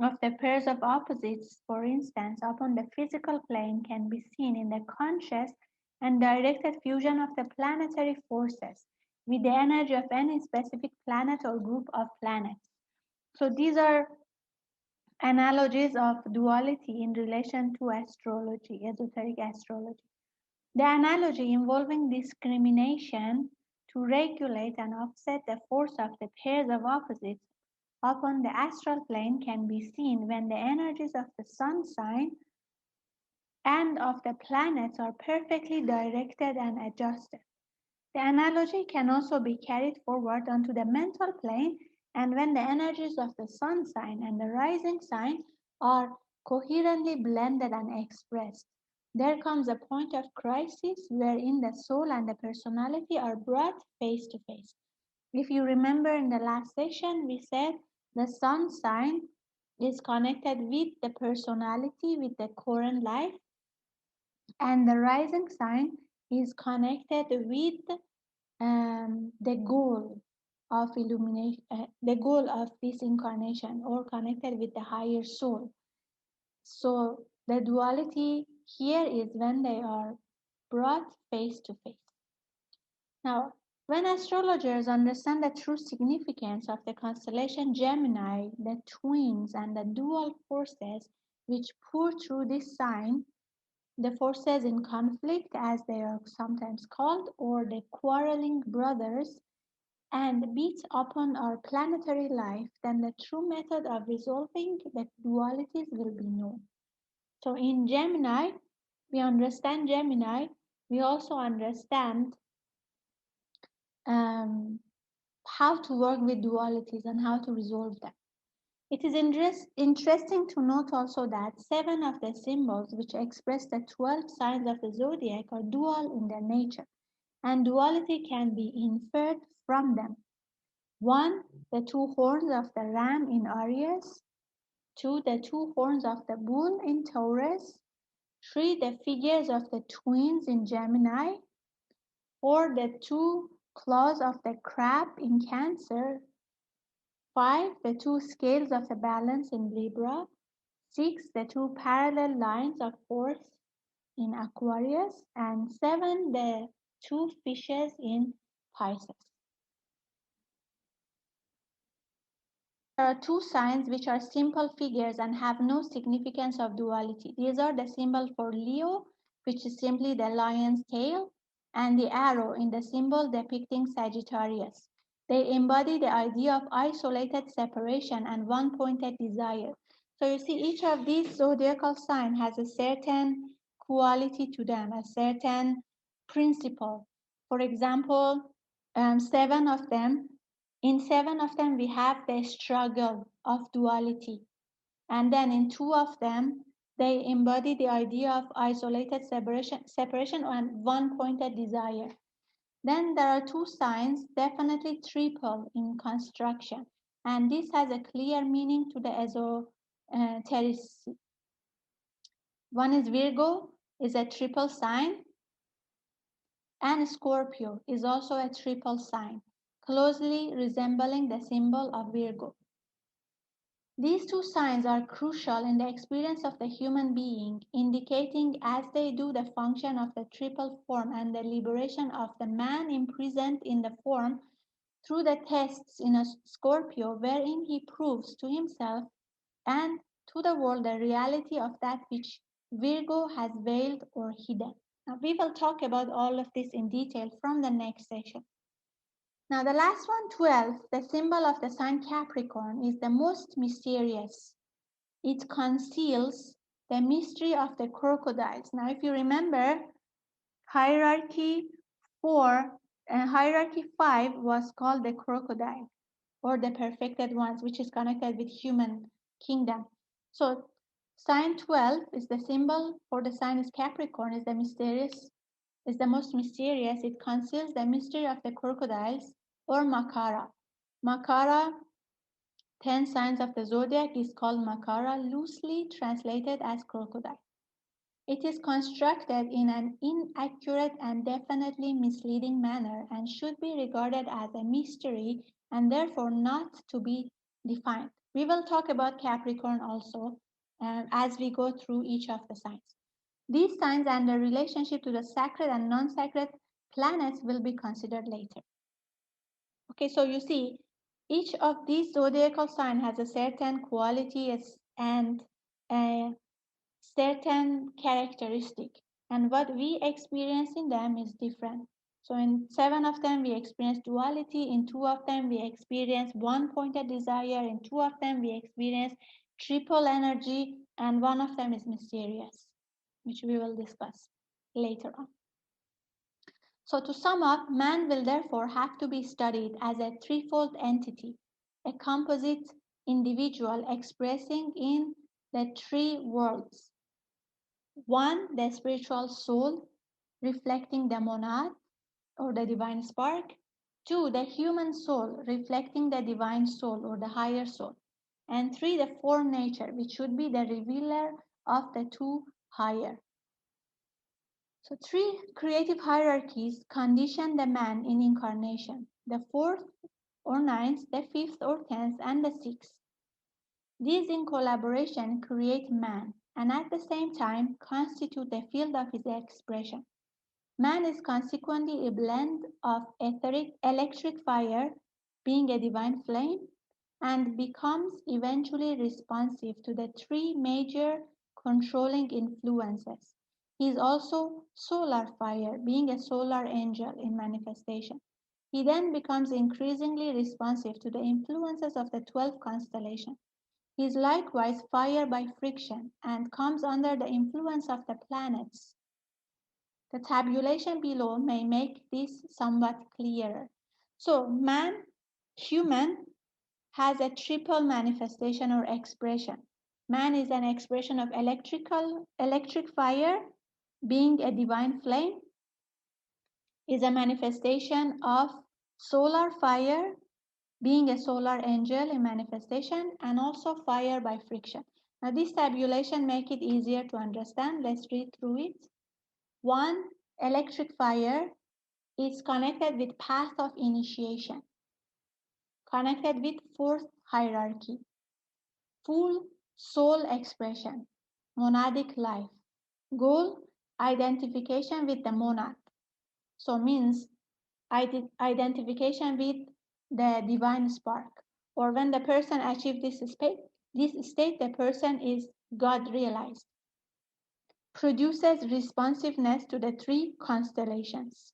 Speaker 1: of the pairs of opposites, for instance, upon the physical plane can be seen in the conscious and directed fusion of the planetary forces with the energy of any specific planet or group of planets. So these are analogies of duality in relation to astrology, esoteric astrology. The analogy involving discrimination to regulate and offset the force of the pairs of opposites upon the astral plane can be seen when the energies of the sun sign and of the planets are perfectly directed and adjusted. The analogy can also be carried forward onto the mental plane, and when the energies of the sun sign and the rising sign are coherently blended and expressed, there comes a point of crisis wherein the soul and the personality are brought face to face. If you remember in the last session, we said the sun sign is connected with the personality, with the current life, and the rising sign is connected with the goal of illumination, the goal of this incarnation, or connected with the higher soul. So the duality here is when they are brought face to face. Now, when astrologers understand the true significance of the constellation Gemini, the twins, and the dual forces which pour through this sign, the forces in conflict, as they are sometimes called, or the quarreling brothers, and beats upon our planetary life, then the true method of resolving the dualities will be known. So in Gemini, we understand Gemini, we also understand um, how to work with dualities and how to resolve them. It is interesting to note also that 7 of the symbols which express the 12 signs of the zodiac are dual in their nature, and duality can be inferred from them. 1. The 2 horns of the ram in Aries. 2. The 2 horns of the bull in Taurus. 3. The figures of the twins in Gemini. 4. The 2 claws of the crab in Cancer. 5. The 2 scales of the balance in Libra. 6. The 2 parallel lines of force in Aquarius. And 7. The two fishes in Pisces. There are two signs which are simple figures and have no significance of duality. These are the symbol for Leo, which is simply the lion's tail, and the arrow in the symbol depicting Sagittarius. They embody the idea of isolated separation and one-pointed desire. So you see, each of these zodiacal signs has a certain quality to them, a certain principle. For example, in seven of them, we have the struggle of duality. And then in two of them, they embody the idea of isolated separation and one-pointed desire. Then there are two signs, definitely triple in construction. And this has a clear meaning to the esoteric. One is Virgo, is a triple sign, and Scorpio is also a triple sign, closely resembling the symbol of Virgo. These two signs are crucial in the experience of the human being, indicating as they do the function of the triple form and the liberation of the man imprisoned in the form through the tests in a Scorpio, wherein he proves to himself and to the world the reality of that which Virgo has veiled or hidden. Now, we will talk about all of this in detail from the next session. Now, the last one, 12, the symbol of the sign Capricorn, is the most mysterious. It conceals the mystery of the crocodiles. Now, if you remember, hierarchy 4 and hierarchy 5 was called the crocodile or the perfected ones, which is connected with human kingdom. So sign 12 is the symbol for the sign is Capricorn, is the most mysterious. It conceals the mystery of the crocodiles or Makara. Makara, 10 signs of the zodiac, is called Makara, loosely translated as crocodile. It is constructed in an inaccurate and definitely misleading manner and should be regarded as a mystery and therefore not to be defined. We will talk about Capricorn also as we go through each of the signs. These signs and their relationship to the sacred and non-sacred planets will be considered later. Okay, so you see, each of these zodiacal signs has a certain quality and a certain characteristic, and what we experience in them is different. So in 7 of them, we experience duality. In 2 of them, we experience one-pointed desire. In 2 of them, we experience triple energy, and 1 of them is mysterious, which we will discuss later on. So to sum up, man will therefore have to be studied as a threefold entity, a composite individual expressing in the three worlds. 1, the spiritual soul, reflecting the monad or the divine spark. 2, the human soul, reflecting the divine soul or the higher soul. And 3, the form nature, which should be the revealer of the two higher. So 3 creative hierarchies condition the man in incarnation. The 4th or 9th, the 5th or 10th, and the 6th. These in collaboration create man and at the same time constitute the field of his expression. Man is consequently a blend of electric fire, being a divine flame, and becomes eventually responsive to the 3 major controlling influences. He is also solar fire, being a solar angel in manifestation. He then becomes increasingly responsive to the influences of the 12 constellations. He is likewise fire by friction and comes under the influence of the planets. The tabulation below may make this somewhat clearer. So human, has a triple manifestation or expression. Man is an expression of electric fire, being a divine flame, is a manifestation of solar fire, being a solar angel in manifestation, and also fire by friction. Now this tabulation make it easier to understand. Let's read through it. 1, electric fire is connected with path of initiation, connected with 4th hierarchy, full soul expression, monadic life. Goal, identification with the monad. So means identification with the divine spark. Or when the person achieves this state, the person is God realized. Produces responsiveness to the three constellations,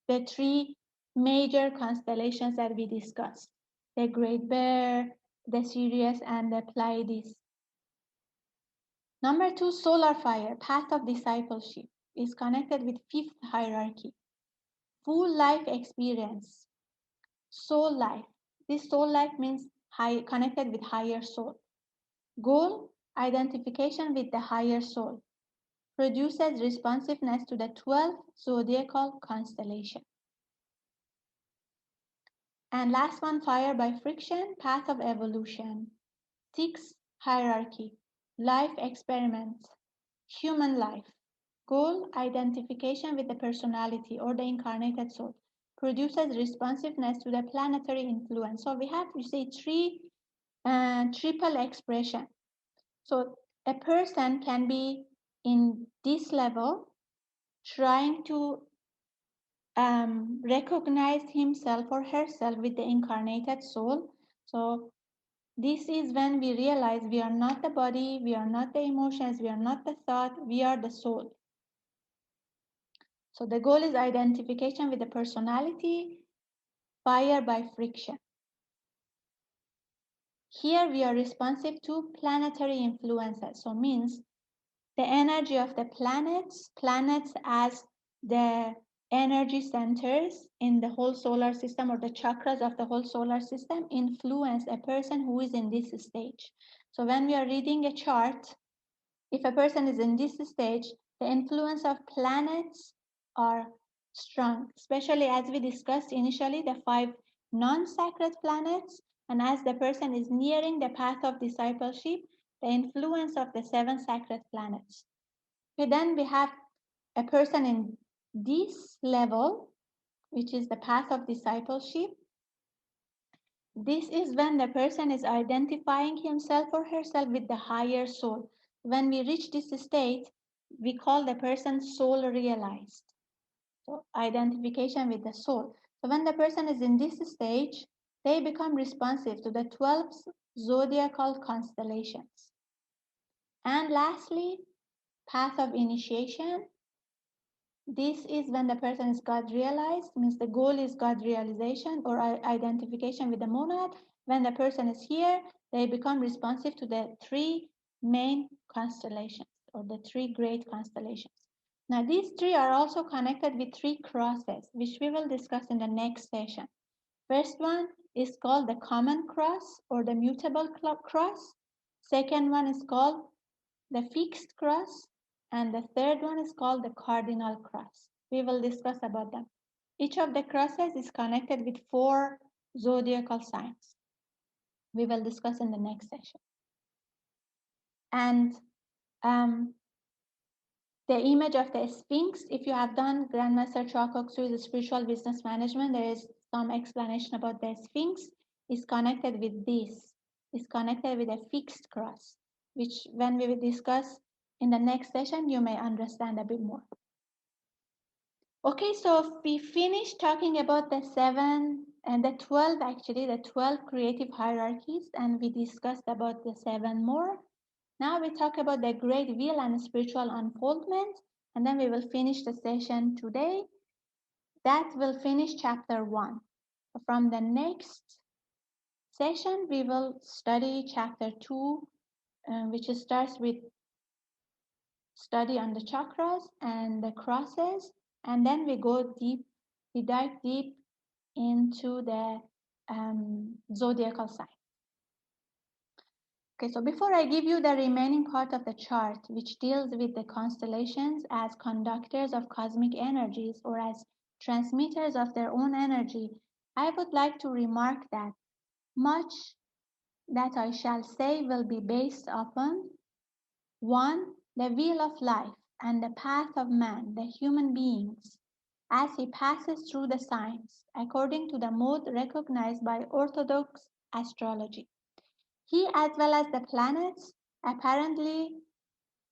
Speaker 1: the three major constellations that we discussed, the Great Bear, the Sirius, and the Pleiades. Number 2, solar fire, path of discipleship, is connected with fifth hierarchy, full life experience, soul life. This soul life means connected with higher soul. Goal, identification with the higher soul. Produces responsiveness to the 12 zodiacal constellation. And last one, fire by friction, path of evolution. 6, hierarchy, life experiments, human life. Goal, identification with the personality or the incarnated soul. Produces responsiveness to the planetary influence. So we have, you say, three triple expression. So a person can be in this level trying to recognize himself or herself with the incarnated soul. So this is when we realize we are not the body, we are not the emotions, we are not the thought, we are the soul. So the goal is identification with the personality, fire by friction. Here we are responsive to planetary influences. So means the energy of the planets as the energy centers in the whole solar system, or the chakras of the whole solar system, influence a person who is in this stage. So when we are reading a chart, if a person is in this stage, the influence of planets are strong, especially as we discussed initially, the 5 non-sacred planets, and as the person is nearing the path of discipleship, the influence of the 7 sacred planets. Okay, then we have a person in this level, which is the path of discipleship. This is when the person is identifying himself or herself with the higher soul. When we reach this state, we call the person soul realized. So identification with the soul. So when the person is in this stage, they become responsive to the 12 zodiacal constellations. And lastly, path of initiation. This is when the person is God realized, means the goal is God realization or identification with the monad. When the person is here, they become responsive to the 3 main constellations or the 3 great constellations. Now, these 3 are also connected with 3 crosses, which we will discuss in the next session. First one is called the common cross or the mutable cross. Second one is called the fixed cross, and the third one is called the cardinal cross. We will discuss about them. Each of the crosses is connected with 4 zodiacal signs. We will discuss in the next session. And the image of the Sphinx, if you have done Grandmaster Chakok Sui's spiritual business management, there is some explanation about the Sphinx, is connected with this, is connected with a fixed cross, which when we will discuss in the next session, you may understand a bit more. Okay, so we finished talking about the 7 and the 12, actually, the 12 creative hierarchies, and we discussed about the 7 more. Now we talk about the great will and spiritual unfoldment, and then we will finish the session today. That will finish chapter 1. From the next session, we will study chapter 2, which starts with study on the chakras and the crosses, and then we go deep, we dive deep into the zodiacal sign. Okay, so before I give you the remaining part of the chart, which deals with the constellations as conductors of cosmic energies or as transmitters of their own energy, I would like to remark that much that I shall say will be based upon 1. The wheel of life and the path of man, the human beings, as he passes through the signs, according to the mode recognized by Orthodox astrology. He, as well as the planets, apparently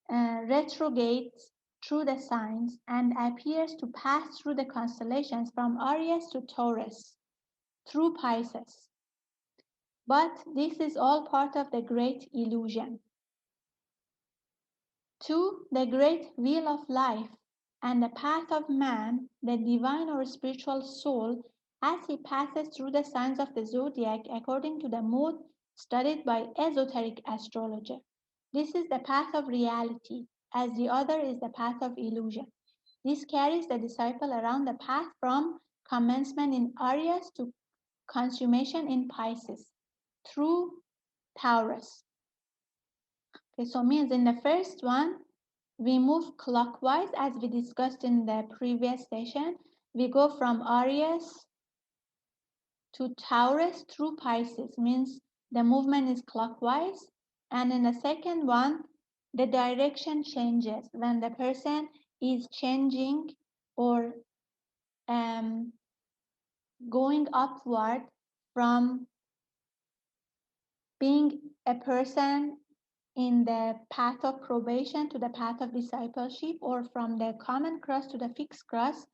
Speaker 1: retrogrades through the signs and appears to pass through the constellations from Aries to Taurus through Pisces. But this is all part of the great illusion. 2. The great wheel of life and the path of man, the divine or spiritual soul, as he passes through the signs of the zodiac according to the mode studied by esoteric astrologer. This is the path of reality, as the other is the path of illusion. This carries the disciple around the path from commencement in Aries to consummation in Pisces through Taurus. Okay, so means in the first one, we move clockwise as we discussed in the previous session. We go from Aries to Taurus through Pisces, means the movement is clockwise. And in the second one, the direction changes when the person is changing or going upward from being a person in the path of probation to the path of discipleship, or from the common cross to the fixed cross,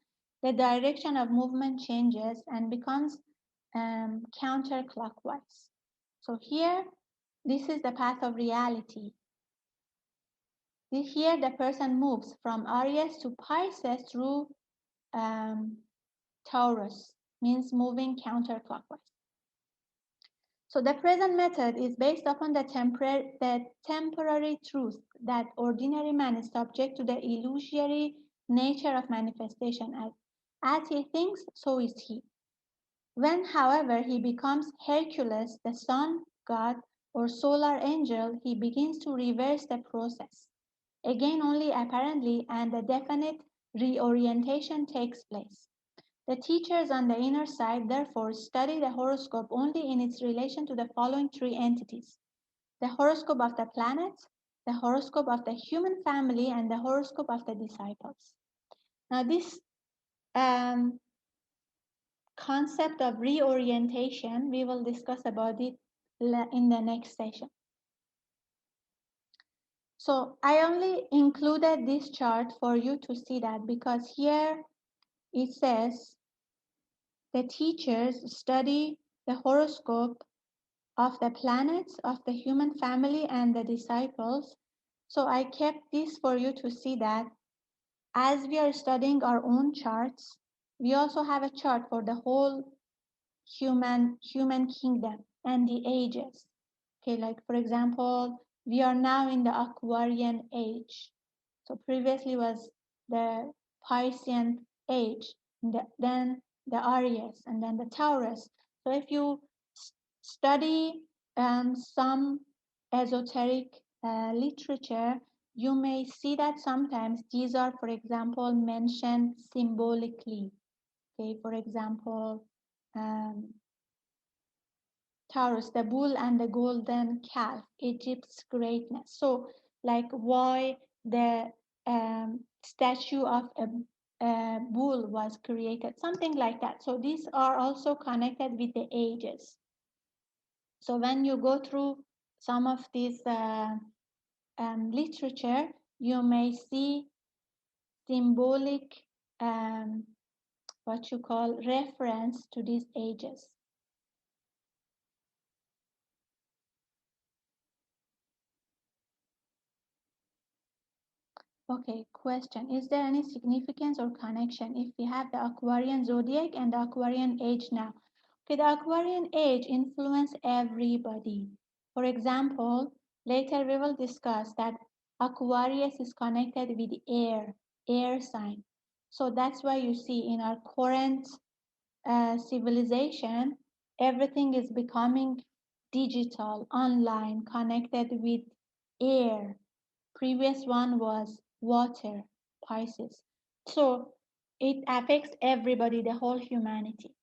Speaker 1: the direction of movement changes and becomes counterclockwise. So here, this is the path of reality. Here, the person moves from Aries to Pisces through Taurus, means moving counterclockwise. So the present method is based upon the temporary truth that ordinary man is subject to the illusory nature of manifestation. As he thinks, so is he. When, however, he becomes Hercules, the sun god, or solar angel, he begins to reverse the process. Again, only apparently, and a definite reorientation takes place. The teachers on the inner side, therefore, study the horoscope only in its relation to the following three entities: the horoscope of the planets, the horoscope of the human family, and the horoscope of the disciples. Now, this concept of reorientation, we will discuss about it in the next session. So I only included this chart for you to see that, because here it says the teachers study the horoscope of the planets, of the human family, and the disciples. So I kept this for you to see that as we are studying our own charts, we also have a chart for the whole human kingdom and the ages. Okay, like for example, we are now in the Aquarian age. So previously was the Piscean age, then the Aries, and then the Taurus. So if you study some esoteric literature, you may see that sometimes these are, for example, mentioned symbolically. Okay, for example, um, Taurus, the bull and the golden calf, Egypt's greatness. So, like why the statue of a bull was created, something like that. So these are also connected with the ages. So when you go through some of these literature, you may see symbolic, what you call, reference to these ages. Okay, question. Is there any significance or connection if we have the Aquarian zodiac and the Aquarian age now? Okay, the Aquarian age influence everybody. For example, later we will discuss that Aquarius is connected with air sign. So that's why you see in our current civilization, everything is becoming digital, online, connected with air. Previous one was water, Pisces. So it affects everybody, the whole humanity.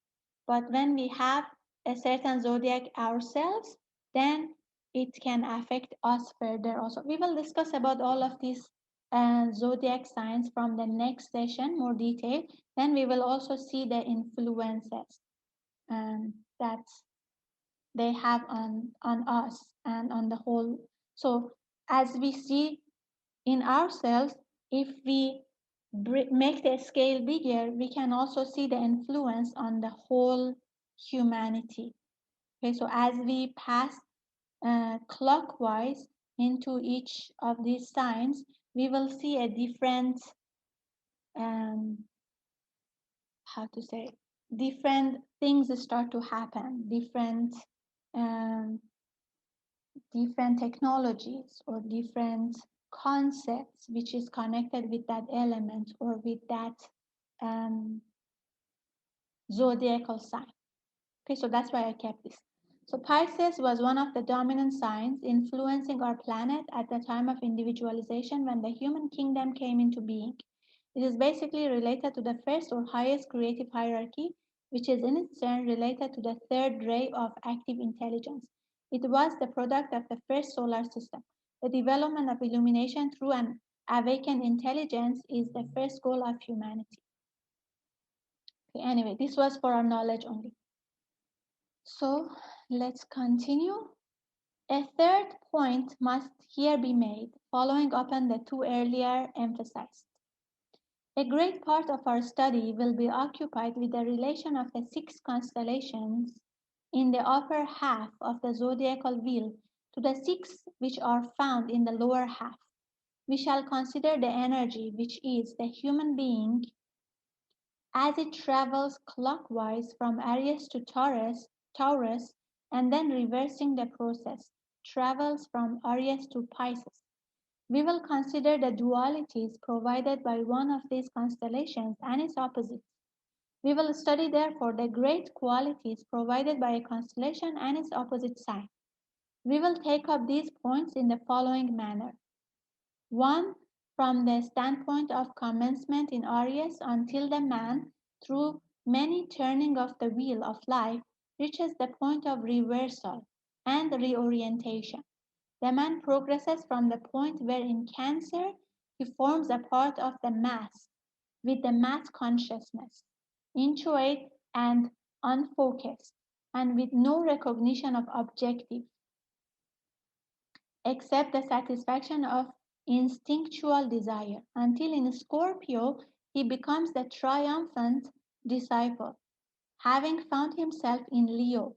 Speaker 1: But when we have a certain zodiac ourselves, then it can affect us further also. We will discuss about all of these zodiac signs from the next session, more detail. Then we will also see the influences that they have on us and on the whole. So as we see in ourselves, if we make the scale bigger, we can also see the influence on the whole humanity. Okay, so as we pass clockwise into each of these signs, we will see a different, um, how to say, different things start to happen, um, different technologies or different concepts which is connected with that element or with that um, zodiacal sign. Okay, so that's why I kept this. So Pisces was one of the dominant signs influencing our planet at the time of individualization when the human kingdom came into being. It is basically related to the first or highest creative hierarchy, which is in its turn related to the third ray of active intelligence. It was the product of the first solar system. The development of illumination through an awakened intelligence is the first goal of humanity. Okay, anyway, this was for our knowledge only. So let's continue. A third point must here be made, following up on the two earlier emphasized. A great part of our study will be occupied with the relation of the six constellations in the upper half of the zodiacal wheel to the six which are found in the lower half. We shall consider the energy which is the human being as it travels clockwise from Aries to Taurus, and then reversing the process, travels from Aries to Pisces. We will consider the dualities provided by one of these constellations and its opposites. We will study therefore the great qualities provided by a constellation and its opposite sign. We will take up these points in the following manner. 1. From the standpoint of commencement in Aries until the man, through many turning of the wheel of life, reaches the point of reversal and reorientation. The man progresses from the point where in Cancer he forms a part of the mass, with the mass consciousness, inchoate and unfocused, and with no recognition of objective, except the satisfaction of instinctual desire, until in Scorpio he becomes the triumphant disciple, having found himself in Leo.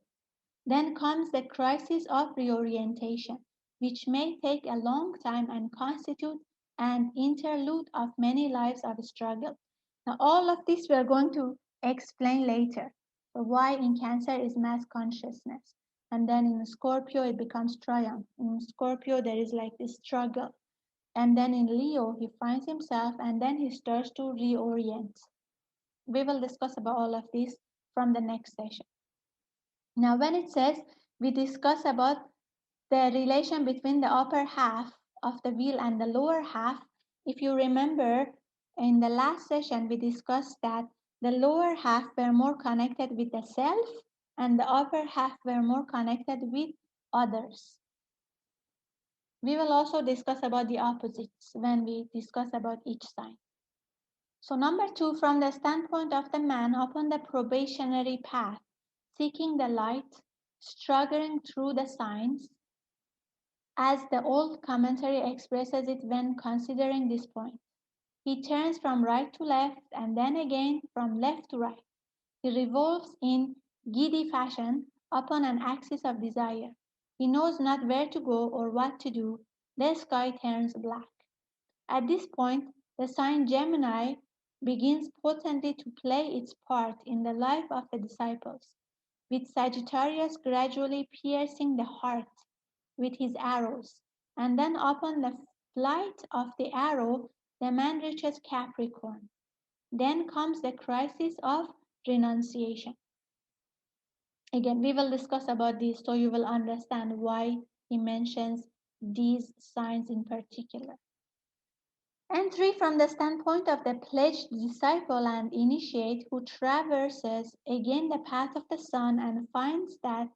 Speaker 1: Then comes the crisis of reorientation, which may take a long time and constitute an interlude of many lives of struggle. Now, all of this we are going to explain later. So why in Cancer is mass consciousness, and then in Scorpio it becomes triumph. In Scorpio there is like this struggle, and then in Leo he finds himself, and then he starts to reorient. We will discuss about all of this from the next session. Now, when it says we discuss about the relation between the upper half of the wheel and the lower half, if you remember in the last session, we discussed that the lower half were more connected with the self and the upper half were more connected with others. We will also discuss about the opposites when we discuss about each sign. So number 2, from the standpoint of the man upon the probationary path, seeking the light, struggling through the signs, as the old commentary expresses it when considering this point. He turns from right to left and then again from left to right. He revolves in giddy fashion upon an axis of desire. He knows not where to go or what to do. The sky turns black. At this point, the sign Gemini begins potently to play its part in the life of the disciples, with Sagittarius gradually piercing the heart with his arrows, and then upon the flight of the arrow, the man reaches Capricorn. Then comes the crisis of renunciation. Again, we will discuss about this so you will understand why he mentions these signs in particular. And 3, from the standpoint of the pledged disciple and initiate who traverses again the path of the sun and finds that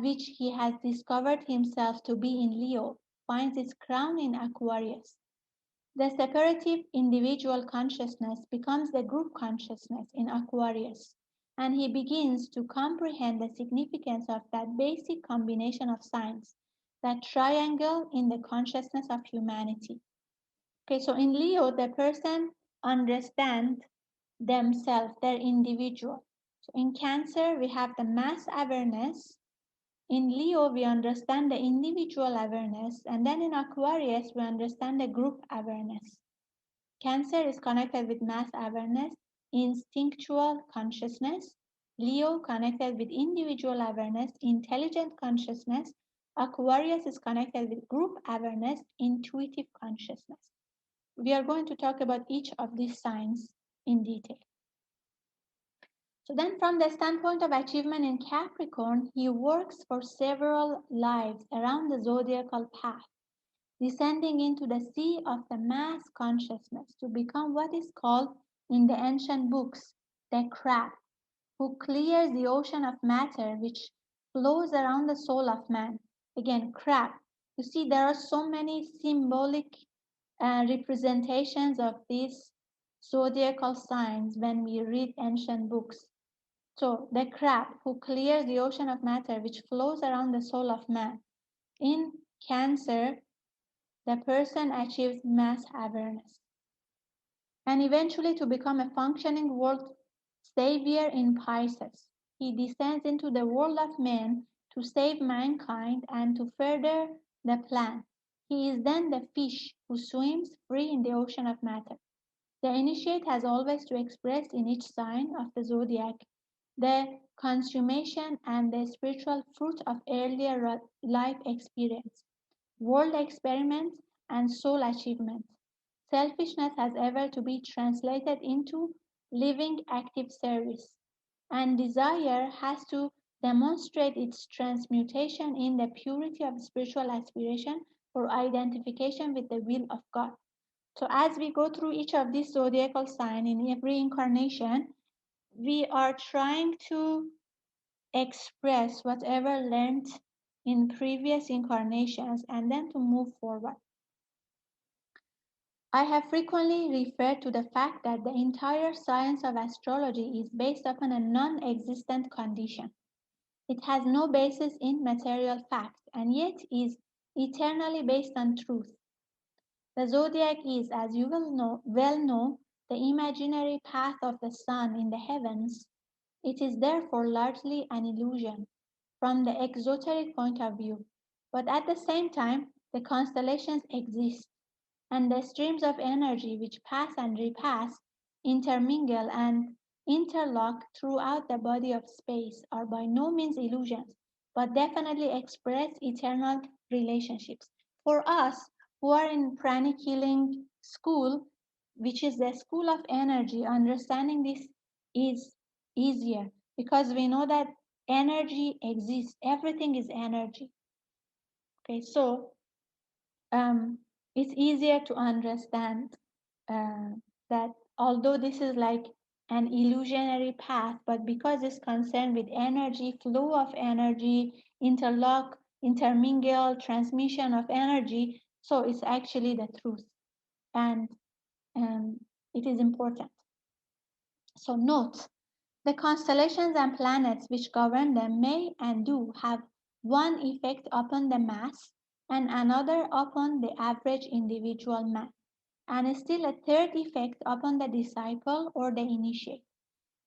Speaker 1: which he has discovered himself to be in Leo finds its crown in Aquarius. The separative individual consciousness becomes the group consciousness in Aquarius, and he begins to comprehend the significance of that basic combination of signs, that triangle in the consciousness of humanity. Okay, so in Leo, the person understands themselves, their individual. So in Cancer, we have the mass awareness. In Leo, we understand the individual awareness. And then in Aquarius, we understand the group awareness. Cancer is connected with mass awareness, instinctual consciousness. Leo connected with individual awareness, intelligent consciousness. Aquarius is connected with group awareness, intuitive consciousness. We are going to talk about each of these signs in detail. So then from the standpoint of achievement in Capricorn, he works for several lives around the zodiacal path, descending into the sea of the mass consciousness to become what is called in the ancient books the crab, who clears the ocean of matter which flows around the soul of man. Again, crab. You see, there are so many symbolic representations of these zodiacal signs when we read ancient books. So, the crab who clears the ocean of matter which flows around the soul of man. In Cancer, the person achieves mass awareness and eventually to become a functioning world savior in Pisces. He descends into the world of men to save mankind and to further the plan. He is then the fish who swims free in the ocean of matter. The initiate has always to express in each sign of the zodiac the consummation and the spiritual fruit of earlier life experience, world experiments, and soul achievements. Selfishness has ever to be translated into living active service, and desire has to demonstrate its transmutation in the purity of spiritual aspiration for identification with the will of God. So as we go through each of these zodiacal signs in every incarnation, we are trying to express whatever learned in previous incarnations and then to move forward. I have frequently referred to the fact that the entire science of astrology is based upon a non-existent condition. It has no basis in material facts and yet is eternally based on truth. The zodiac is, as you well know, the imaginary path of the sun in the heavens. It is therefore largely an illusion from the exoteric point of view. But at the same time, the constellations exist, and the streams of energy which pass and repass, intermingle and interlock throughout the body of space are by no means illusions, but definitely express eternal relationships. For us who are in pranic healing school, which is the school of energy, understanding this is easier because we know that energy exists. Everything is energy. Okay, so um, it's easier to understand uh, that although this is like an illusionary path, but because it's concerned with energy, flow of energy, interlock, intermingle, transmission of energy, so it's actually the truth. And it is important. So note, the constellations and planets which govern them may and do have one effect upon the mass and another upon the average individual man, and still a third effect upon the disciple or the initiate.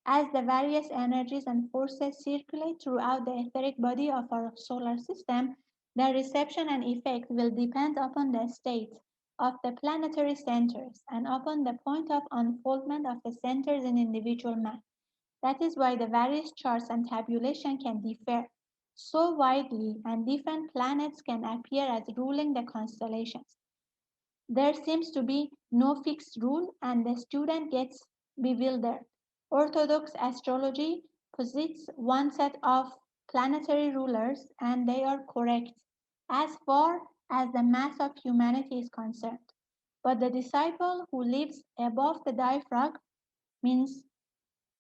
Speaker 1: As the various energies and forces circulate throughout the etheric body of our solar system, their reception and effect will depend upon the state of the planetary centers and upon the point of unfoldment of the centers in individual man. That is why the various charts and tabulation can differ so widely and different planets can appear as ruling the constellations. There seems to be no fixed rule and the student gets bewildered. Orthodox astrology posits one set of planetary rulers and they are correct as far as the mass of humanity is concerned. But the disciple who lives above the diaphragm, means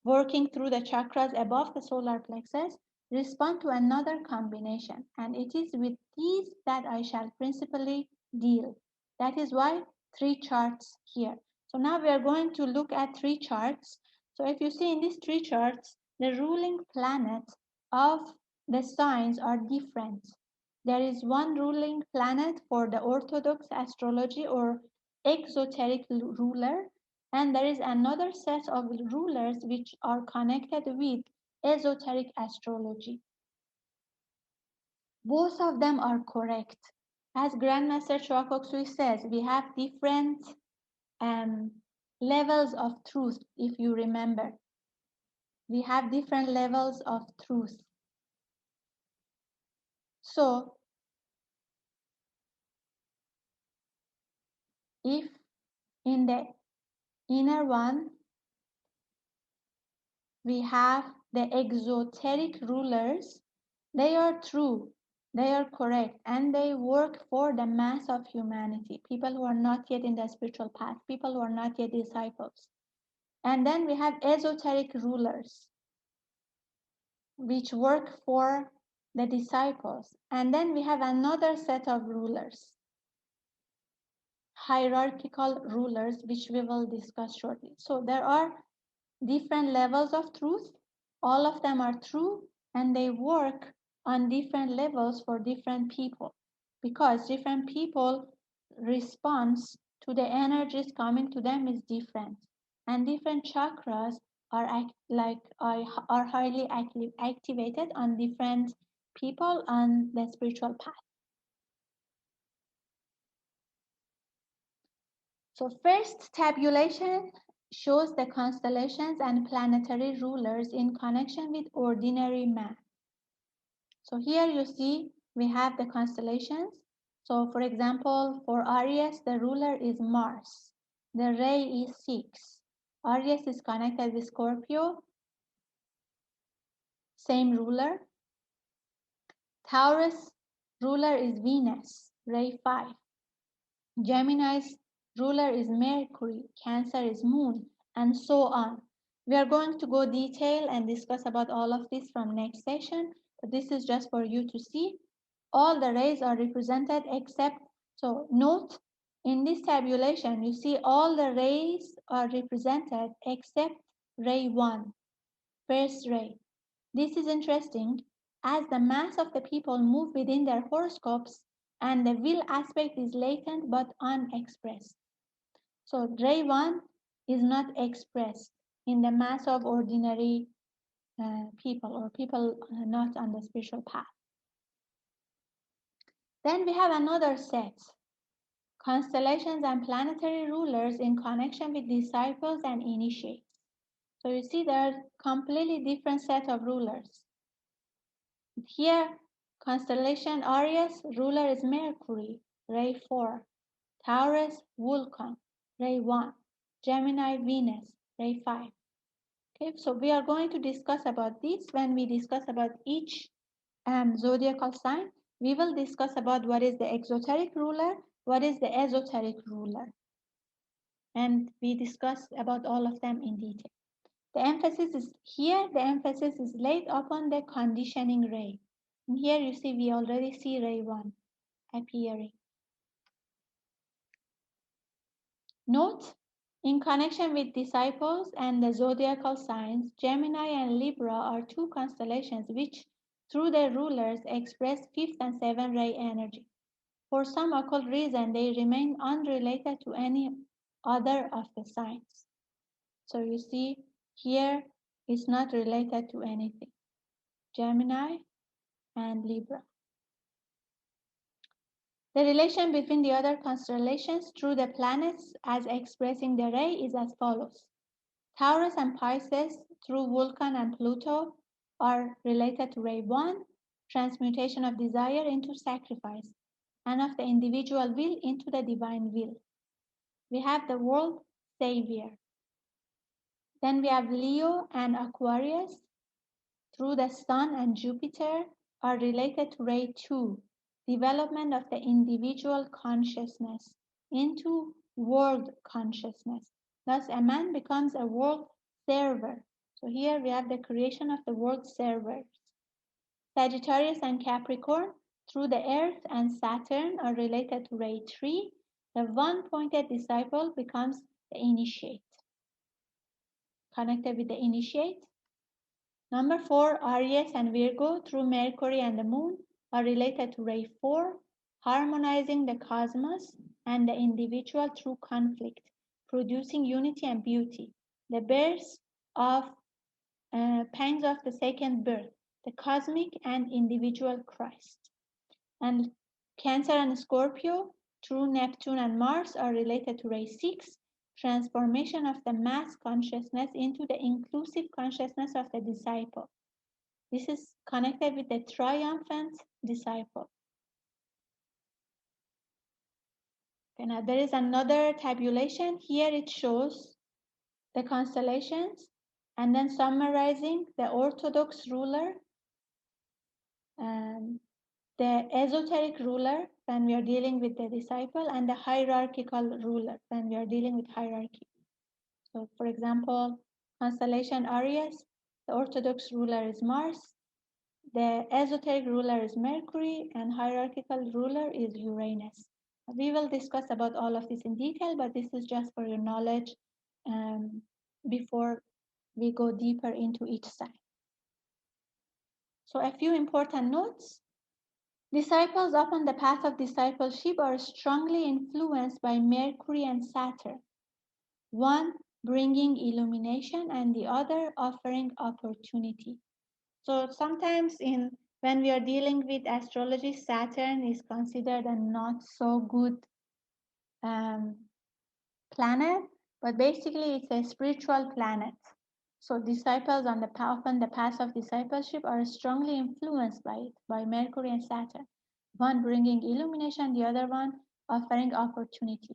Speaker 1: working through the chakras above the solar plexus, respond to another combination, and it is with these that I shall principally deal. That is why three charts here. So now we are going to look at three charts. So if you see in these three charts, the ruling planets of the signs are different. There is one ruling planet for the Orthodox astrology or exoteric ruler, and there is another set of rulers which are connected with esoteric astrology. Both of them are correct. As Grandmaster Chwakoksui says, we have different levels of truth, if you remember. We have different levels of truth. So, if in the inner one, we have the exoteric rulers, they are true, they are correct, and they work for the mass of humanity, people who are not yet in the spiritual path, people who are not yet disciples. And then we have esoteric rulers, which work for the disciples. And then we have another set of rulers, hierarchical rulers, which we will discuss shortly. So there are different levels of truth. All of them are true, and they work on different levels for different people, because different people response to the energies coming to them is different, and different chakras are are highly activated on different people on the spiritual path. So first tabulation shows the constellations and planetary rulers in connection with ordinary man. So here you see we have the constellations. So for example, for Aries, the ruler is Mars. The ray is 6. Aries is connected with Scorpio, same ruler. Taurus ruler is Venus, ray 5. Gemini's ruler is Mercury, Cancer is Moon, and so on. We are going to go detail and discuss about all of this from next session, but this is just for you to see. All the rays are represented except, so note, in this tabulation, you see all the rays are represented except ray 1, first ray. This is interesting as the mass of the people move within their horoscopes and the will aspect is latent but unexpressed. So ray 1 is not expressed in the mass of ordinary people or people not on the spiritual path. Then we have another set, constellations and planetary rulers in connection with disciples and initiates. So you see there are completely different set of rulers. Here, constellation Aries, ruler is Mercury, ray 4. Taurus, Vulcan, ray 1. Gemini, Venus, ray 5. Okay, so we are going to discuss about this when we discuss about each zodiacal sign. We will discuss about what is the exoteric ruler, what is the esoteric ruler. And we discuss about all of them in detail. The emphasis is here, the emphasis is laid upon the conditioning ray. And here you see, we already see ray 1 appearing. Note, in connection with disciples and the zodiacal signs, Gemini and Libra are two constellations which, through their rulers, express 5th and 7th ray energy. For some occult reason, they remain unrelated to any other of the signs. So you see, here it's not related to anything. Gemini and Libra. The relation between the other constellations through the planets as expressing the ray is as follows. Taurus and Pisces through Vulcan and Pluto are related to ray 1, transmutation of desire into sacrifice, and of the individual will into the divine will. We have the world savior. Then we have Leo and Aquarius through the Sun and Jupiter are related to ray 2, development of the individual consciousness into world consciousness. Thus, a man becomes a world server. So here we have the creation of the world servers. Sagittarius and Capricorn through the Earth and Saturn are related to ray 3. The one-pointed disciple becomes the initiate. Connected with the initiate. Number 4, Aries and Virgo through Mercury and the Moon are related to ray 4, harmonizing the cosmos. and the individual through conflict, producing unity and beauty. The birth of pangs of the second birth, the cosmic and individual Christ. And Cancer and Scorpio, through Neptune and Mars, are related to ray 6, transformation of the mass consciousness into the inclusive consciousness of the disciple. This is connected with the triumphant disciple. Okay, now there is another tabulation. Here it shows the constellations and then summarizing the orthodox ruler, the esoteric ruler when we are dealing with the disciple, and the hierarchical ruler when we are dealing with hierarchy. So for example, constellation Aries, the orthodox ruler is Mars, the esoteric ruler is Mercury, and hierarchical ruler is Uranus. We will discuss about all of this in detail, but this is just for your knowledge before we go deeper into each sign. So a few important notes. Disciples upon the path of discipleship are strongly influenced by Mercury and Saturn, one bringing illumination and the other offering opportunity. So sometimes when we are dealing with astrology, Saturn is considered a not so good planet, but basically it's a spiritual planet. So disciples on the path of discipleship are strongly influenced by it, by Mercury and Saturn, one bringing illumination, the other one offering opportunity.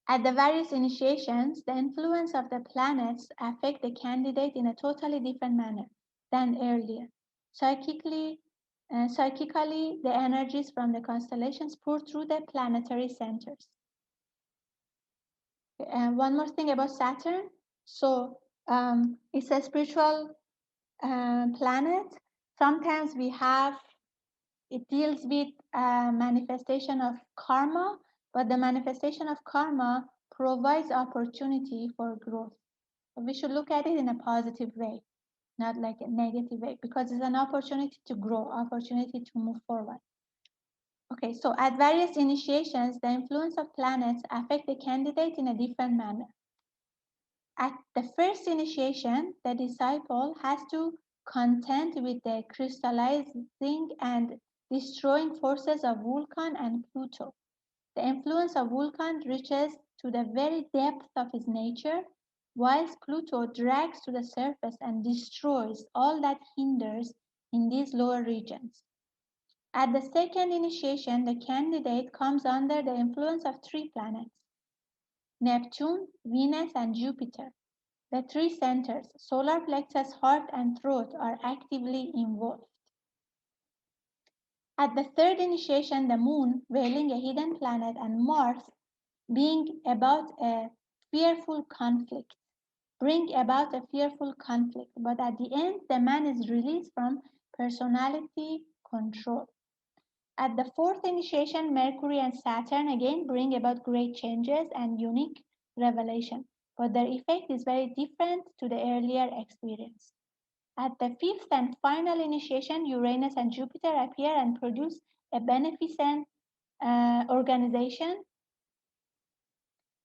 Speaker 1: At the various initiations, the influence of the planets affect the candidate in a totally different manner than earlier. Psychically, the energies from the constellations pour through the planetary centers. And one more thing about Saturn. So it's a spiritual planet. Sometimes it deals with manifestation of karma, but the manifestation of karma provides opportunity for growth. We should look at it in a positive way, not like a negative way, because it's an opportunity to grow, opportunity to move forward. Okay, so at various initiations, the influence of planets affect the candidate in a different manner. At the first initiation, the disciple has to contend with the crystallizing and destroying forces of Vulcan and Pluto. The influence of Vulcan reaches to the very depth of his nature, whilst Pluto drags to the surface and destroys all that hinders in these lower regions. At the second initiation, the candidate comes under the influence of three planets, Neptune, Venus, and Jupiter. The three centers, solar plexus, heart, and throat, are actively involved. At the third initiation, the Moon, veiling a hidden planet, and Mars, being about a fearful conflict, bring about a fearful conflict. But at the end, the man is released from personality control. At the fourth initiation, Mercury and Saturn again bring about great changes and unique revelation, but their effect is very different to the earlier experience. At the fifth and final initiation, Uranus and Jupiter appear and produce a beneficent organization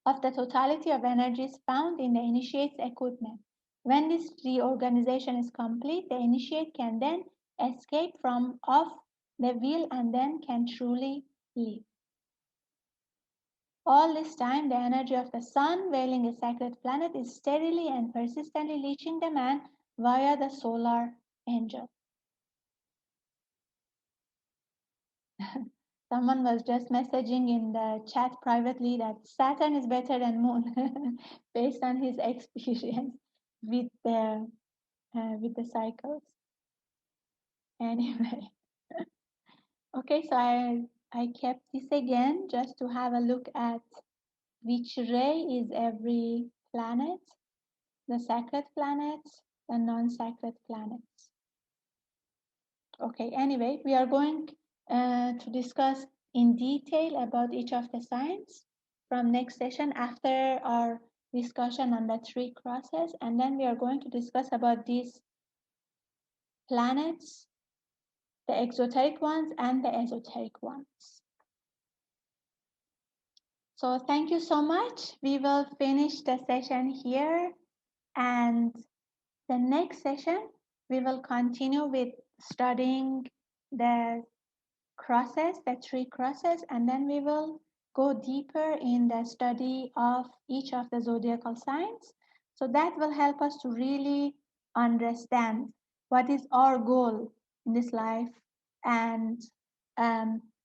Speaker 1: of the totality of energies found in the initiate's equipment. When this reorganization is complete, the initiate can then escape from off the wheel and then can truly live. All this time, the energy of the sun, veiling a sacred planet, is steadily and persistently reaching the man via the solar angel. Someone was just messaging in the chat privately that Saturn is better than Moon based on his experience with the cycles. Anyway, okay, so I kept this again just to have a look at which ray is every planet, the sacred planets, the non-sacred planets. Okay, anyway, we are going to discuss in detail about each of the signs from next session after our discussion on the three crosses, and then we are going to discuss about these planets, the exoteric ones and the esoteric ones. So thank you so much. We will finish the session here, and the next session we will continue with studying the crosses, the three crosses, and then we will go deeper in the study of each of the zodiacal signs. So that will help us to really understand what is our goal in this life, and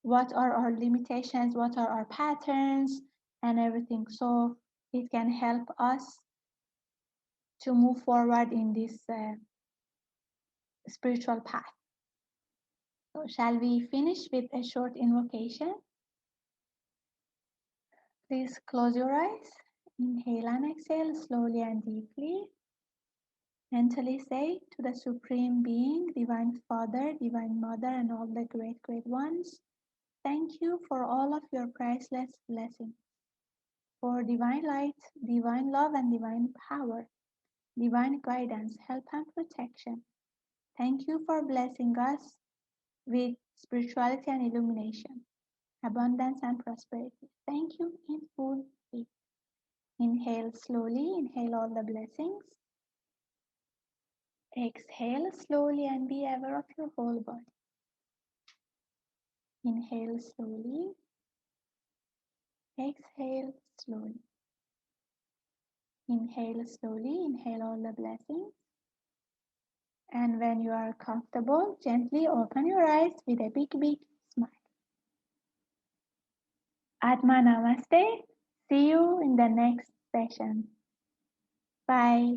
Speaker 1: what are our limitations, what are our patterns, and everything. So it can help us to move forward in this spiritual path. So shall we finish with a short invocation? Please close your eyes. Inhale and exhale slowly and deeply. Mentally say to the Supreme Being, Divine Father, Divine Mother, and all the great, great ones, thank you for all of your priceless blessings, for divine light, divine love, and divine power, divine guidance, help, and protection. Thank you for blessing us with spirituality and illumination, abundance and prosperity. Thank you in full faith. Inhale slowly, inhale all the blessings. Exhale slowly and be aware of your whole body. Inhale slowly, exhale slowly. Inhale slowly, inhale all the blessings. And when you are comfortable, gently open your eyes with a big, big smile. Atma Namaste. See you in the next session. Bye.